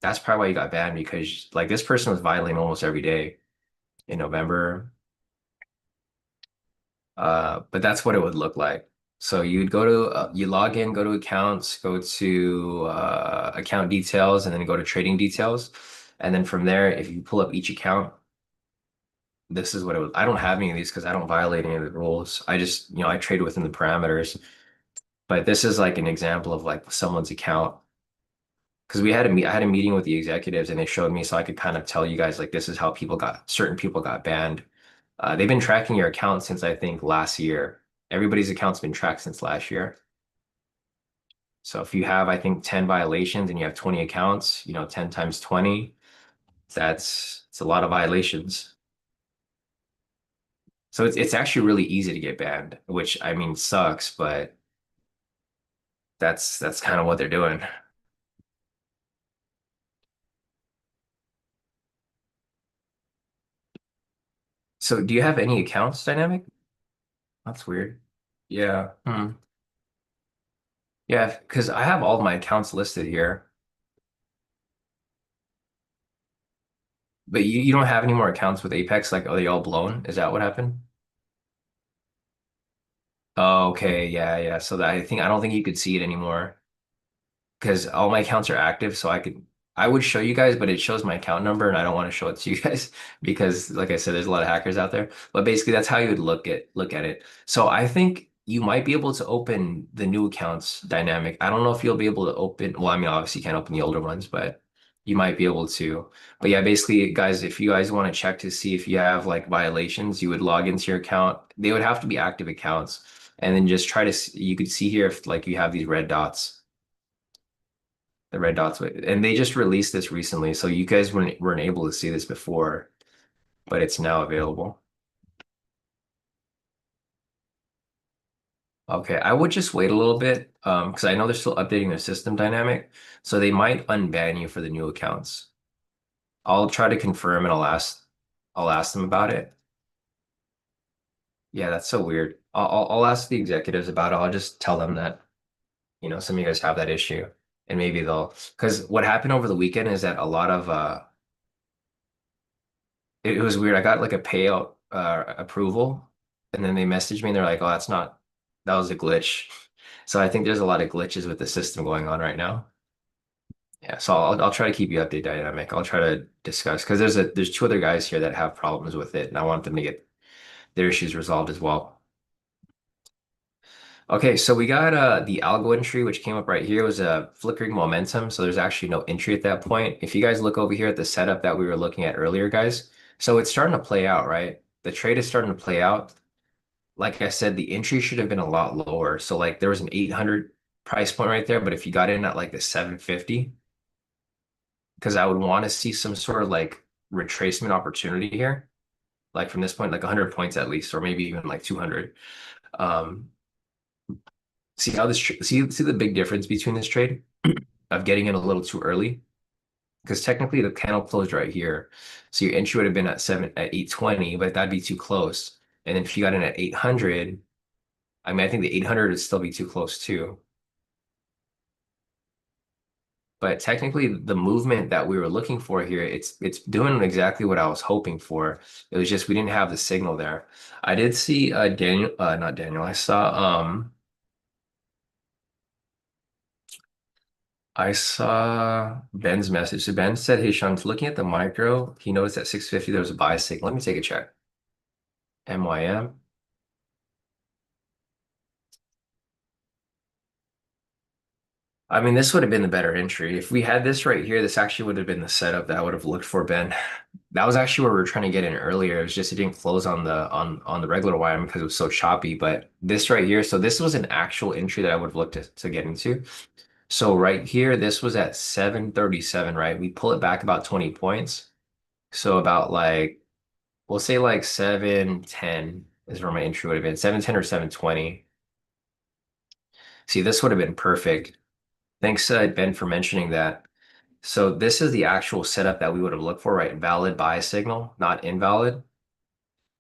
Speaker 1: that's probably why you got banned because like this person was violating almost every day in November. But that's what it would look like. So you'd go to you log in, go to accounts, go to account details, and then go to trading details. And then from there, if you pull up each account, this is what it would. I don't have any of these because I don't violate any of the rules. I just, I trade within the parameters. But this is like an example of like someone's account. Because I had a meeting with the executives and they showed me so I could kind of tell you guys like this is how certain people got banned. They've been tracking your account since I think last year. Everybody's account's been tracked since last year. So if you have, I think, 10 violations and you have 20 accounts, 10 times 20, it's a lot of violations. So it's actually really easy to get banned, which I mean sucks, but that's kind of what they're doing. So do you have any accounts, Dynamic? That's weird. Yeah. Hmm. Yeah, because I have all of my accounts listed here, but you don't have any more accounts with Apex. Like, are they all blown? Is that what happened? Oh, okay, yeah, yeah. So I don't think you could see it anymore because all my accounts are active. So I would show you guys, but it shows my account number, and I don't want to show it to you guys because, like I said, there's a lot of hackers out there. But basically, that's how you would look at it. So I think you might be able to open the new accounts dynamic. I don't know if you'll be able to open. Well, I mean, obviously, you can't open the older ones, but you might be able to. But yeah, basically, guys, if you guys want to check to see if you have like violations, you would log into your account. They would have to be active accounts, and then just try to. You could see here if like you have these red dots, the red dots, and they just released this recently, so you guys weren't able to see this before, but it's now available. Okay, I would just wait a little bit, because I know they're still updating their system dynamic, so they might unban you for the new accounts. I'll try to confirm and I'll ask them about it. Yeah, that's so weird. I'll ask the executives about it. I'll just tell them that, some of you guys have that issue, and maybe because what happened over the weekend is that a lot of it was weird. I got like a payout approval, and then they messaged me and they're like, "Oh, that was a glitch." So I think there's a lot of glitches with the system going on right now. Yeah, so I'll try to keep you updated, Dynamic. I'll try to discuss because there's two other guys here that have problems with it, and I want them to get their issues resolved as well. Okay, so we got the algo entry, which came up right here, was a flickering momentum. So there's actually no entry at that point. If you guys look over here at the setup that we were looking at earlier, guys, so it's starting to play out, right? The trade is starting to play out. Like I said, the entry should have been a lot lower. So like there was an 800 price point right there, but if you got in at like the 750, because I would want to see some sort of like retracement opportunity here, like from this point, like 100 points at least, or maybe even like 200. Um, See how see the big difference between this trade of getting in a little too early? Because technically the candle closed right here. So your entry would have been at 820, but that'd be too close. And then if you got in at 800, I mean, I think the 800 would still be too close too. But technically the movement that we were looking for here, it's doing exactly what I was hoping for. It was just we didn't have the signal there. I did see Daniel, not Daniel. I saw Ben's message. So Ben said, "Hey Sean, looking at the micro, he noticed at 650 there was a buy signal. Let me take a check. MYM. I mean, this would have been the better entry. If we had this right here, this actually would have been the setup that I would have looked for, Ben. That was actually where we were trying to get in earlier. It was just it didn't close on the regular YM because it was so choppy. But this right here, so this was an actual entry that I would have looked to get into. So right here, this was at 737, right? We pull it back about 20 points. So about like we'll say like 710 is where my entry would have been. 710 or 720. See, this would have been perfect. Thanks, Ben, for mentioning that. So this is the actual setup that we would have looked for, right? Valid buy signal, not invalid.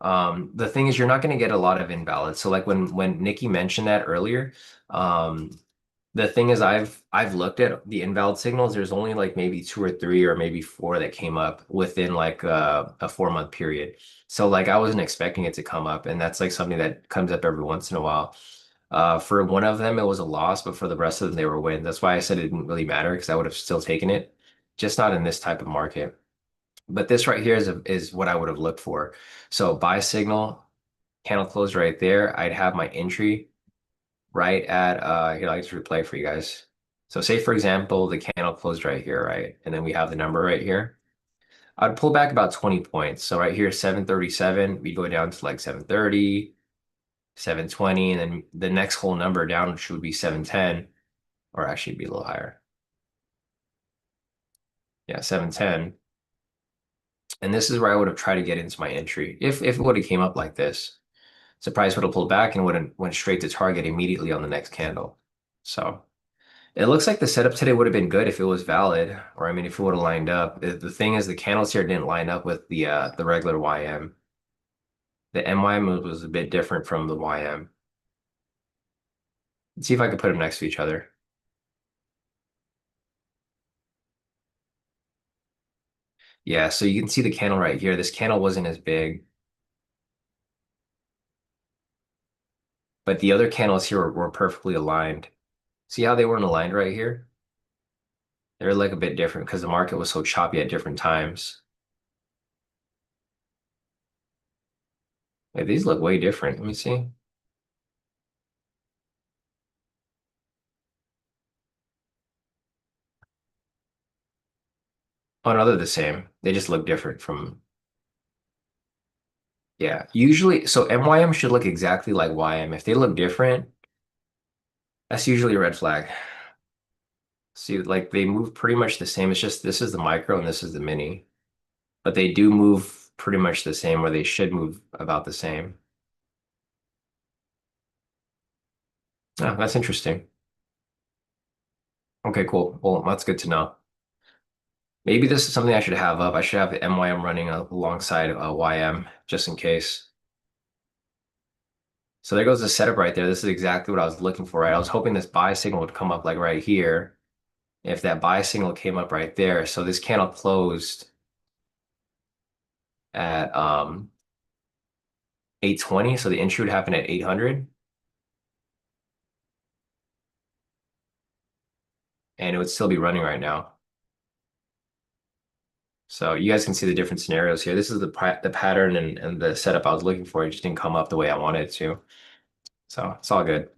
Speaker 1: The thing is, you're not going to get a lot of invalid. So like when Nikki mentioned that earlier, um, the thing is, I've looked at the invalid signals. There's only like maybe two or three or maybe four that came up within like a 4 month period. So like I wasn't expecting it to come up, and that's like something that comes up every once in a while. For one of them, it was a loss, but for the rest of them, they were wins. That's why I said it didn't really matter because I would have still taken it, just not in this type of market. But this right here is what I would have looked for. So buy signal, candle close right there. I'd have my entry right at here, I'll just replay for you guys. So say for example, the candle closed right here, right? And then we have the number right here. I'd pull back about 20 points. So right here, 737, we go down to like 730, 720, and then the next whole number down should be 710, or actually be a little higher. Yeah, 710. And this is where I would have tried to get into my entry if it would have came up like this. So price would have pulled back and would have went straight to target immediately on the next candle. So it looks like the setup today would have been good if it was valid, or I mean, if it would have lined up. The thing is, the candles here didn't line up with the regular YM. The MYM was a bit different from the YM. Let's see if I could put them next to each other. Yeah, so you can see the candle right here. This candle wasn't as big, but the other candles here were perfectly aligned. See how they weren't aligned right here? They're like a bit different because the market was so choppy at different times. Yeah, these look way different. Let me see. Oh no, they're the same. They just look different from, yeah. Usually, so MYM should look exactly like YM. If they look different, that's usually a red flag. See, like they move pretty much the same. It's just this is the micro and this is the mini, but they do move pretty much the same, or they should move about the same. Oh, that's interesting. Okay, cool. Well, that's good to know. Maybe this is something I should have up. I should have the MYM running alongside YM just in case. So there goes the setup right there. This is exactly what I was looking for, right? I was hoping this buy signal would come up like right here. If that buy signal came up right there, so this candle closed at 820, so the entry would happen at 800, and it would still be running right now. So you guys can see the different scenarios here. This is the pattern and the setup I was looking for. It just didn't come up the way I wanted it to. So it's all good.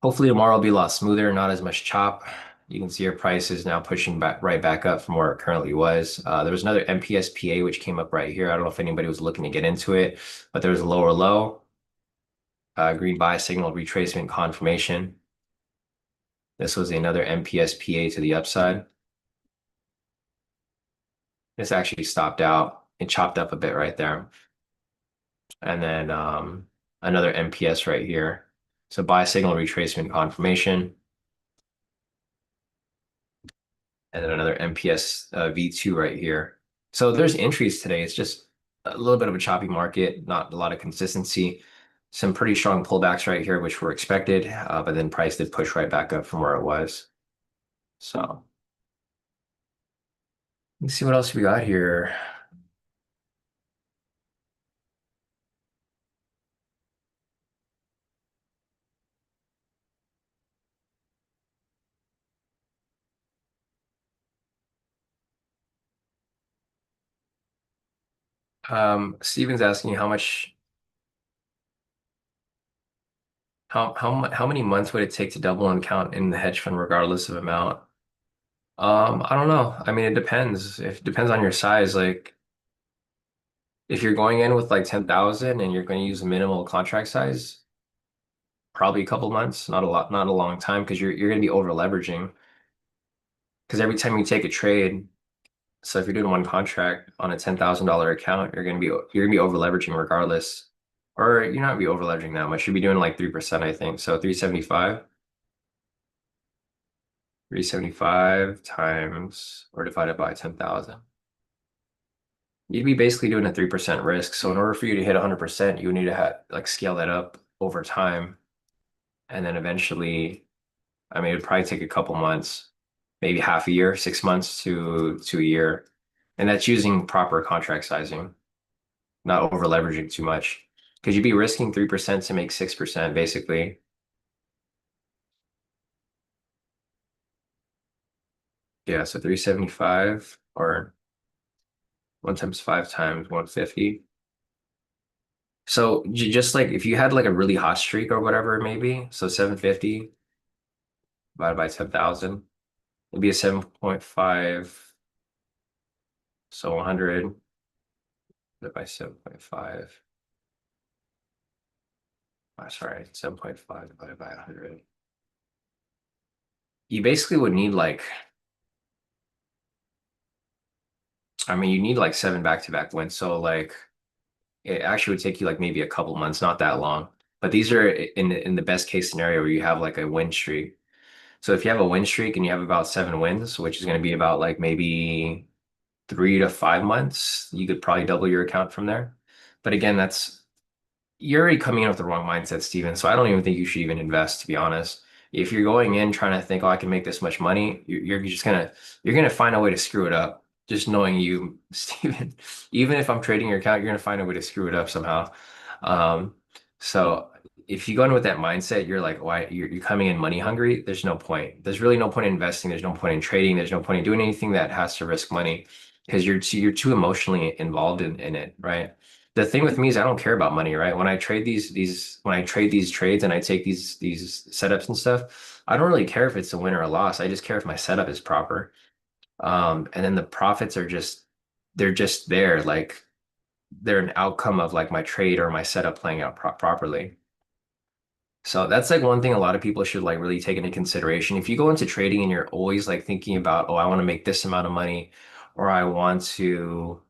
Speaker 1: Hopefully tomorrow will be a lot smoother, not as much chop. You can see our price is now pushing back right back up from where it currently was. There was another MPSPA which came up right here. I don't know if anybody was looking to get into it, but there was a lower low, green buy signal retracement confirmation. This was another MPSPA to the upside. This actually stopped out. It chopped up a bit right there. And then another MPS right here. So buy signal retracement confirmation, and then another MPS V2 right here. So there's entries today. It's just a little bit of a choppy market, not a lot of consistency. Some pretty strong pullbacks right here, which were expected, but then price did push right back up from where it was. So let's see what else we got here. Steven's asking how many months would it take to double an account in the hedge fund regardless of amount? I don't know. I mean, it depends. If it depends on your size, like if you're going in with like 10,000 and you're going to use a minimal contract size, probably a couple months, not a lot, not a long time because you're going to be over leveraging because every time you take a trade, so if you're doing one contract on a $10,000 account, you're going to be over leveraging regardless. Or you're not be over leveraging that much. You'd be doing like 3%, I think. So 375 times or divided by 10,000. You'd be basically doing a 3% risk. So in order for you to hit 100%, you would need to have like scale that up over time. And then eventually, I mean, it would probably take a couple months, maybe half a year, 6 months to a year. And that's using proper contract sizing, not over leveraging too much. Because you'd be risking 3% to make 6%, basically. Yeah, so 375 or 1 times 5 times 150. So just like if you had like a really hot streak or whatever, maybe, so 750 divided by 10,000, it'd be a 7.5. So 100 divided by 7.5. Oh, sorry, 7.5 divided by 100. You basically would need like, I mean, you need like seven back-to-back wins. So like it actually would take you like maybe a couple months, not that long. But these are in the best case scenario where you have like a win streak. So if you have a win streak and you have about 7 wins, which is going to be about like maybe 3 to 5 months, you could probably double your account from there. But again, that's you're already coming in with the wrong mindset, Steven. So I don't even think you should even invest, to be honest. If you're going in trying to think, oh, I can make this much money, you're gonna find a way to screw it up. Just knowing you, Steven. Even if I'm trading your account, you're gonna find a way to screw it up somehow. Um, so if you go in with that mindset, you're like, why you're coming in money hungry, there's no point. There's really no point in investing, there's no point in trading, there's no point in doing anything that has to risk money because you're too emotionally involved in it, right? The thing with me is I don't care about money, right? When I trade these trades and I take these setups and stuff, I don't really care if it's a win or a loss. I just care if my setup is proper. And then the profits are just they're just there, like they're an outcome of like my trade or my setup playing out properly. So that's like one thing a lot of people should like really take into consideration. If you go into trading and you're always like thinking about, oh, I want to make this amount of money, or I want to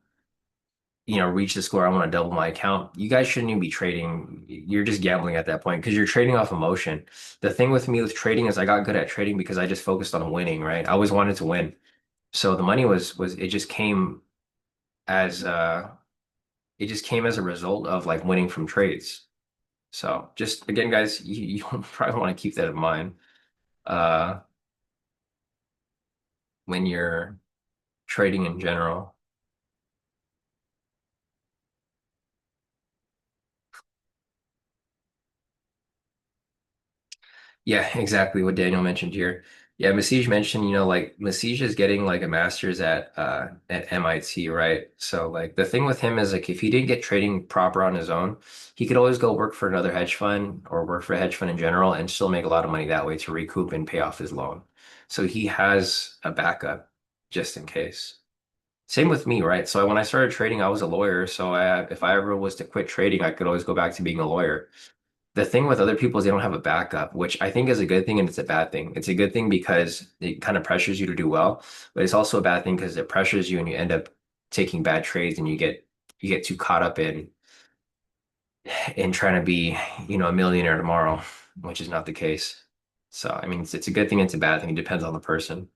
Speaker 1: reach the score, I want to double my account. You guys shouldn't even be trading. You're just gambling at that point because you're trading off emotion. The thing with me with trading is I got good at trading because I just focused on winning, right? I always wanted to win. So the money was it just came as a result of like winning from trades. So just again, guys, you probably want to keep that in mind uh when you're trading in general. Yeah, exactly what Daniel mentioned here. Yeah, Masij mentioned, like Masij is getting like a master's at MIT, right? So like the thing with him is like if he didn't get trading proper on his own, he could always go work for another hedge fund or work for a hedge fund in general and still make a lot of money that way to recoup and pay off his loan. So he has a backup just in case. Same with me, right? So when I started trading, I was a lawyer. So if I ever was to quit trading, I could always go back to being a lawyer. The thing with other people is they don't have a backup, which I think is a good thing and it's a bad thing. It's a good thing because it kind of pressures you to do well, but it's also a bad thing because it pressures you and you end up taking bad trades and you get too caught up in trying to be, a millionaire tomorrow. which is not the case. So, I mean, it's a good thing, it's a bad thing. It depends on the person.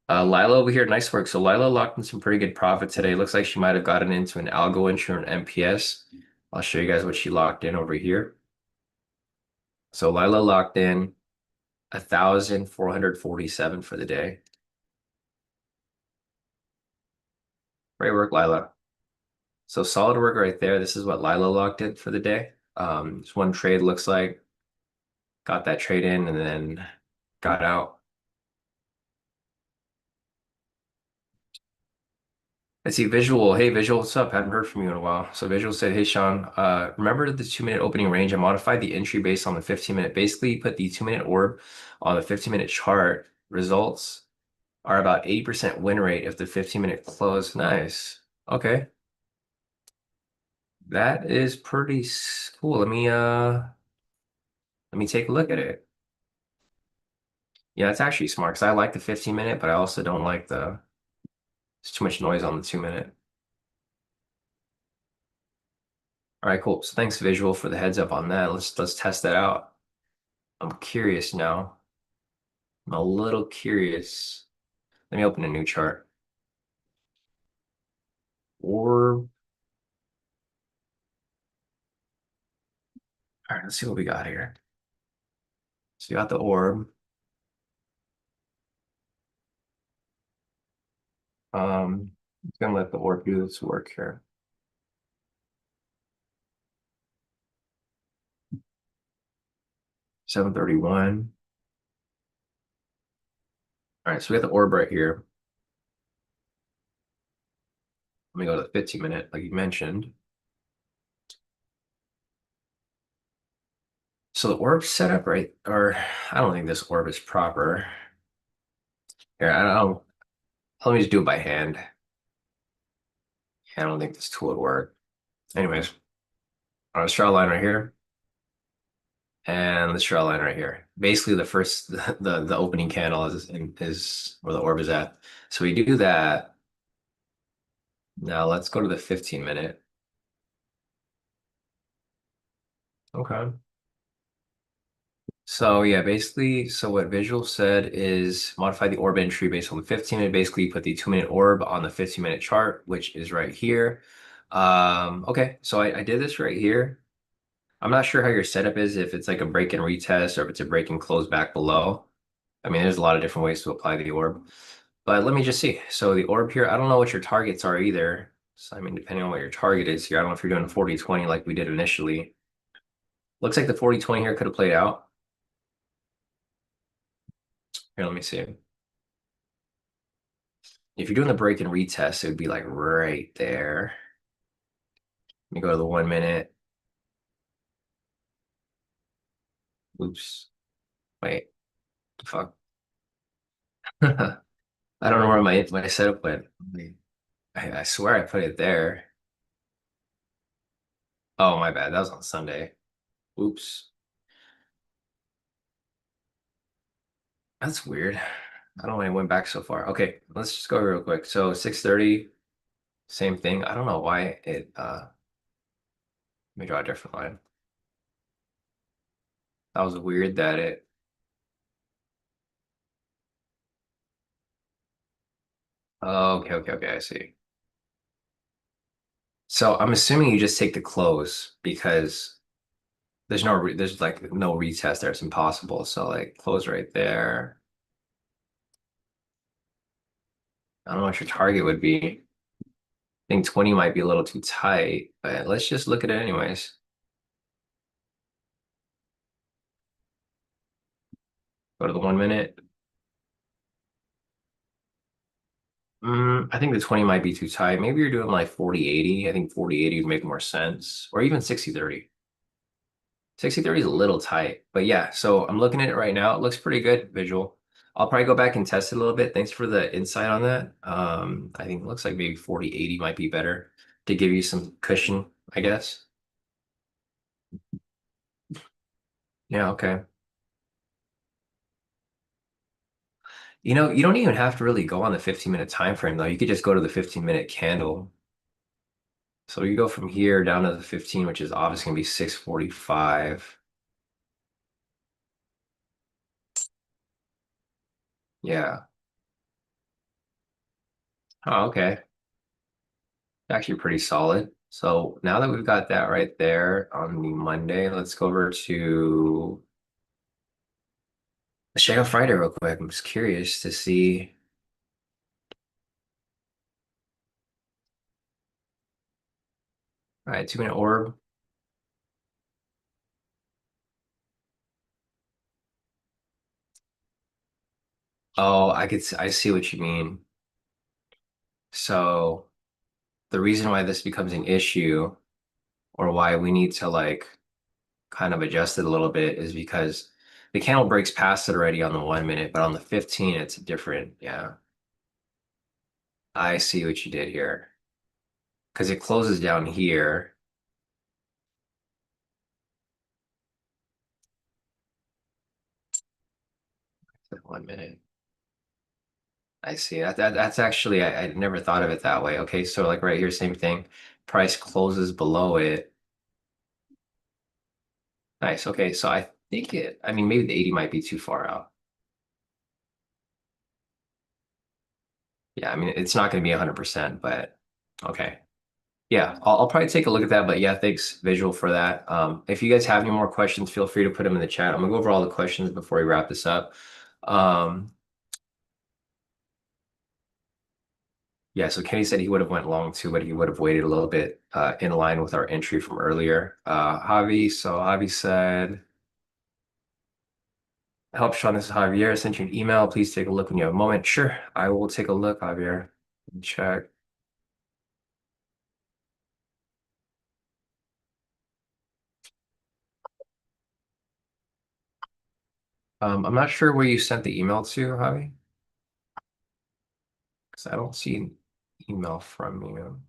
Speaker 1: Lila over here, nice work. So Lila locked in some pretty good profit today. Looks like she might have gotten into an algo insurance MPS. I'll show you guys what she locked in over here. So Lila locked in 1,447 for the day. Great work, Lila. So solid work right there. This is what Lila locked in for the day. Just one trade looks like. Got that trade in and then got out. I see Visual. Hey, Visual, what's up? Haven't heard from you in a while. So Visual said, hey, Sean, remember the 2-minute opening range? I modified the entry based on the 15-minute. Basically, put the 2-minute orb on the 15-minute chart. Results are about 80% win rate if the 15-minute close. Nice. Okay. That is pretty cool. Let me take a look at it. Yeah, it's actually smart because I like the 15-minute, but I also don't like there's too much noise on the 2-minute. All right, cool. So thanks, Visual, for the heads up on that. Let's test that out. I'm curious now. I'm a little curious. Let me open a new chart. Orb. All right, let's see what we got here. So we got the orb. I'm gonna let the orb do its work here. $7.31. All right, so we got the orb right here. Let me go to the 15-minute, like you mentioned. So the orb setup, right? Or I don't think this orb is proper. Here, I don't. Let me just do it by hand. I don't think this tool would work. Anyways, on a straw line right here, and the straw line right here. Basically, the first the opening candle is where the orb is at. So we do that. Now let's go to the 15-minute. Okay. So yeah, basically, so what Visual said is modify the orb entry based on the 15-minute. Basically, put the 2-minute orb on the 15-minute chart, which is right here. Okay, so I did this right here. I'm not sure how your setup is, if it's like a break and retest or if it's a break and close back below. I mean, there's a lot of different ways to apply the orb. But let me just see. So the orb here, I don't know what your targets are either. So I mean, depending on what your target is here, I don't know if you're doing 40-20 like we did initially. Looks like the 40-20 here could have played out. Here, let me see. If you're doing the break and retest, it would be like right there. Let me go to the 1-minute. Oops. Wait. The fuck? I don't know where my setup went. I swear I put it there. Oh, my bad. That was on Sunday. Oops. That's weird. I don't know why it went back so far. Okay, let's just go real quick. So 6:30, same thing. I don't know why let me draw a different line. That was weird that it oh, okay, I see. So I'm assuming you just take the close because there's like no retest there. It's impossible. So like close right there. I don't know what your target would be. I think 20 might be a little too tight, but let's just look at it anyways. Go to the 1-minute. I think the 20 might be too tight. Maybe you're doing like 40-80. I think 40-80 would make more sense. Or even 60-30. 60-30 is a little tight. But yeah, so I'm looking at it right now. It looks pretty good, visual. I'll probably go back and test it a little bit. Thanks for the insight on that. I think it looks like maybe 40-80 might be better to give you some cushion, I guess. Yeah, okay. You don't even have to really go on the 15-minute time frame though. You could just go to the 15-minute candle. So you go from here down to the 15, which is obviously gonna be 6:45. Yeah. Oh, okay. Actually pretty solid. So now that we've got that right there on the Monday, let's go over to let's check out Friday real quick. I'm just curious to see. All right, 2 minute orb. Oh, I see what you mean. So the reason why this becomes an issue or why we need to like kind of adjust it a little bit is because the candle breaks past it already on the 1 minute, but on the 15, it's different. Yeah, I see what you did here because it closes down here. 1 minute. I see. That's actually I never thought of it that way. Okay, so like right here, same thing. Price closes below it. Nice. Okay, so I think I mean, maybe the 80 might be too far out. Yeah, I mean, it's not going to be 100%, but okay. Yeah, I'll probably take a look at that. But yeah, thanks, Visual, for that. If you guys have any more questions, feel free to put them in the chat. I'm gonna go over all the questions before we wrap this up. Um, yeah, so Kenny said he would have went long too, but he would have waited a little bit in line with our entry from earlier. Javi said, help Sean, this is Javier. I sent you an email. Please take a look when you have a moment. Sure, I will take a look, Javier. Check. I'm not sure where you sent the email to, Javi, because I don't see an email from you.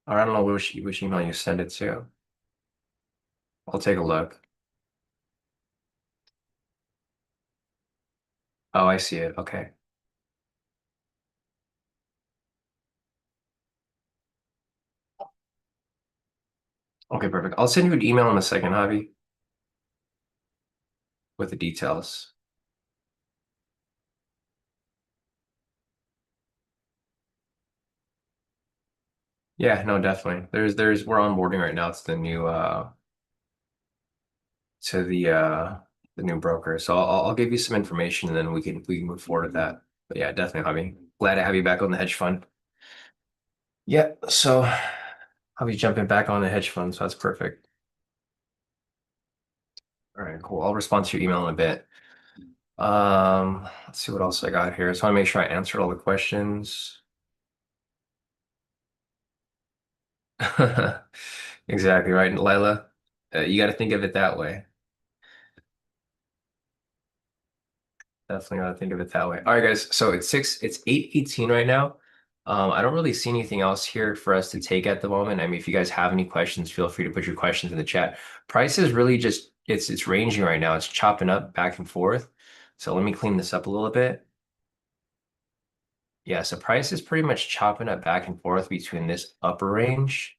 Speaker 1: Or I don't know which email you sent it to. I'll take a look. Oh, I see it. Okay. Okay, perfect. I'll send you an email in a second, Javi, with the details. Yeah, no, definitely. We're onboarding right now to the new broker. So I'll give you some information and then we can move forward with that. But yeah, definitely, Javi. Glad to have you back on the hedge fund. Yeah, so Javi's jumping back on the hedge fund, so that's perfect. All right, cool. I'll respond to your email in a bit. Let's see what else I got here. So I want to make sure I answered all the questions. Exactly right, Lila. You got to think of it that way. Definitely got to think of it that way. All right, guys. So it's 8:18 right now. I don't really see anything else here for us to take at the moment. I mean, if you guys have any questions, feel free to put your questions in the chat. Price is really just it's ranging right now. It's chopping up back and forth. So let me clean this up a little bit. Yeah, so price is pretty much chopping up back and forth between this upper range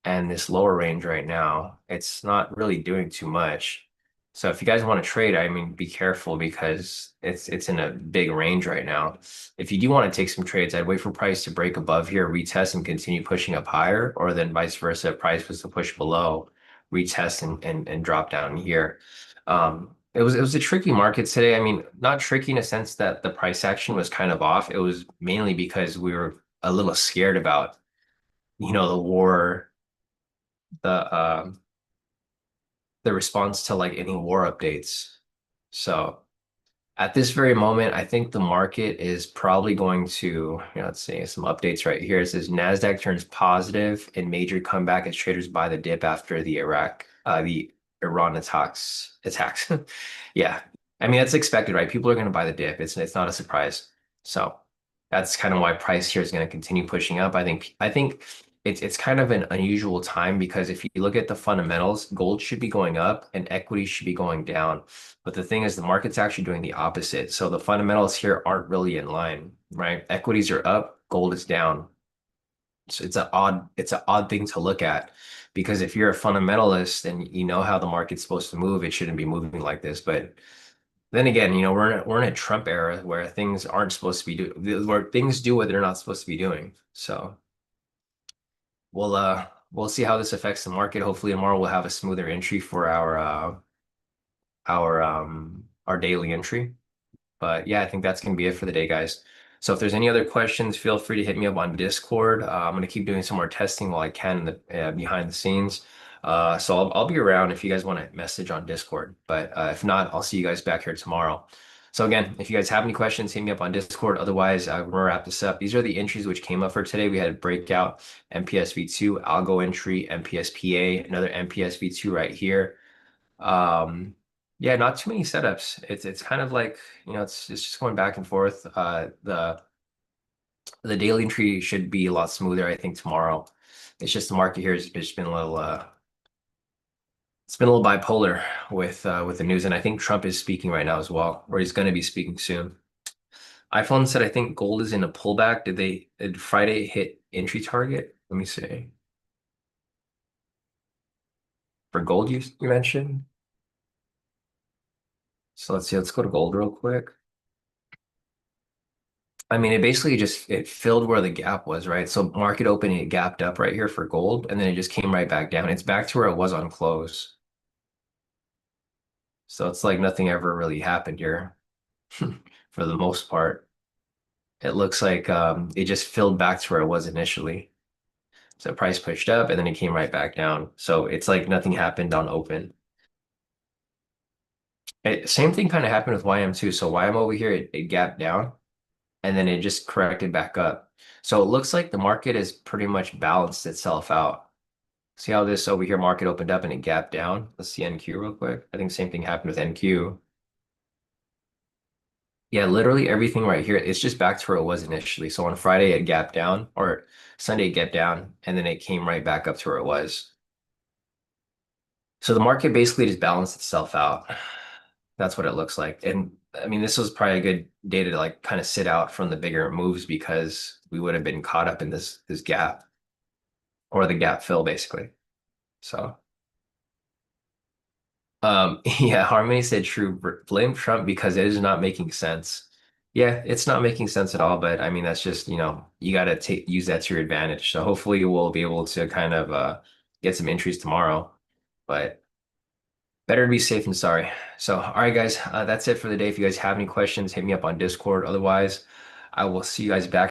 Speaker 1: and this lower range right now. It's not really doing too much. So if you guys want to trade, I mean, be careful because it's in a big range right now. If you do want to take some trades, I'd wait for price to break above here, retest and continue pushing up higher, or then vice versa, if price was to push below, retest and drop down here. It was a tricky market today. I mean, not tricky in a sense that the price action was kind of off. It was mainly because we were a little scared about, the war, the response to like any war updates. So at this very moment, I think the market is probably going to, let's see, some updates right here. It says NASDAQ turns positive in major comeback as traders buy the dip after the Iran attacks. Yeah. I mean, that's expected, right? People are going to buy the dip. It's not a surprise. So that's kind of why price here is going to continue pushing up. I think it's kind of an unusual time because if you look at the fundamentals, gold should be going up and equities should be going down. But the thing is, the market's actually doing the opposite. So the fundamentals here aren't really in line, right? Equities are up, gold is down. So it's an odd thing to look at. Because if you're a fundamentalist and you know how the market's supposed to move, it shouldn't be moving like this. But then again, we're in a Trump era where things aren't supposed to be where things do what they're not supposed to be doing. So we'll see how this affects the market. Hopefully tomorrow we'll have a smoother entry for our daily entry. But yeah, I think that's going to be it for the day, guys. So if there's any other questions, feel free to hit me up on Discord. I'm going to keep doing some more testing while I can in the behind the scenes. So I'll be around if you guys want to message on Discord. But if not, I'll see you guys back here tomorrow. So again, if you guys have any questions, hit me up on Discord. Otherwise, we're gonna wrap this up. These are the entries which came up for today. We had a breakout, MPSV2, algo entry, MPSPA, another MPSV2 right here. Um, yeah, not too many setups. It's kind of like, it's just going back and forth. The daily entry should be a lot smoother, I think, tomorrow. It's just the market here has just been a little it's been a little bipolar with the news, and I think Trump is speaking right now as well, or he's going to be speaking soon. iPhone said I think gold is in a pullback. Did Friday hit entry target? Let me see. For gold you mentioned. So let's see, let's go to gold real quick. I mean, it basically just it filled where the gap was, right? So market opening, it gapped up right here for gold, and then it just came right back down. It's back to where it was on close. So it's like nothing ever really happened here for the most part. It looks like it just filled back to where it was initially. So price pushed up and then it came right back down. So it's like nothing happened on open. Same thing kind of happened with YM too. So YM over here, it gapped down and then it just corrected back up. So it looks like the market has pretty much balanced itself out. See how this over here market opened up and it gapped down? Let's see NQ real quick. I think same thing happened with NQ. Yeah, literally everything right here, it's just back to where it was initially. So on Friday it gapped down, or Sunday it gapped down, and then it came right back up to where it was. So the market basically just balanced itself out. That's what it looks like. And I mean, this was probably a good day to like kind of sit out from the bigger moves because we would have been caught up in this gap or the gap fill basically. So yeah, Harmony said true. Blame Trump because it is not making sense. Yeah, it's not making sense at all, but I mean that's just, you got to take use that to your advantage. So hopefully we'll be able to kind of get some entries tomorrow. But better to be safe than sorry. So, all right, guys, that's it for the day. If you guys have any questions, hit me up on Discord. Otherwise, I will see you guys back.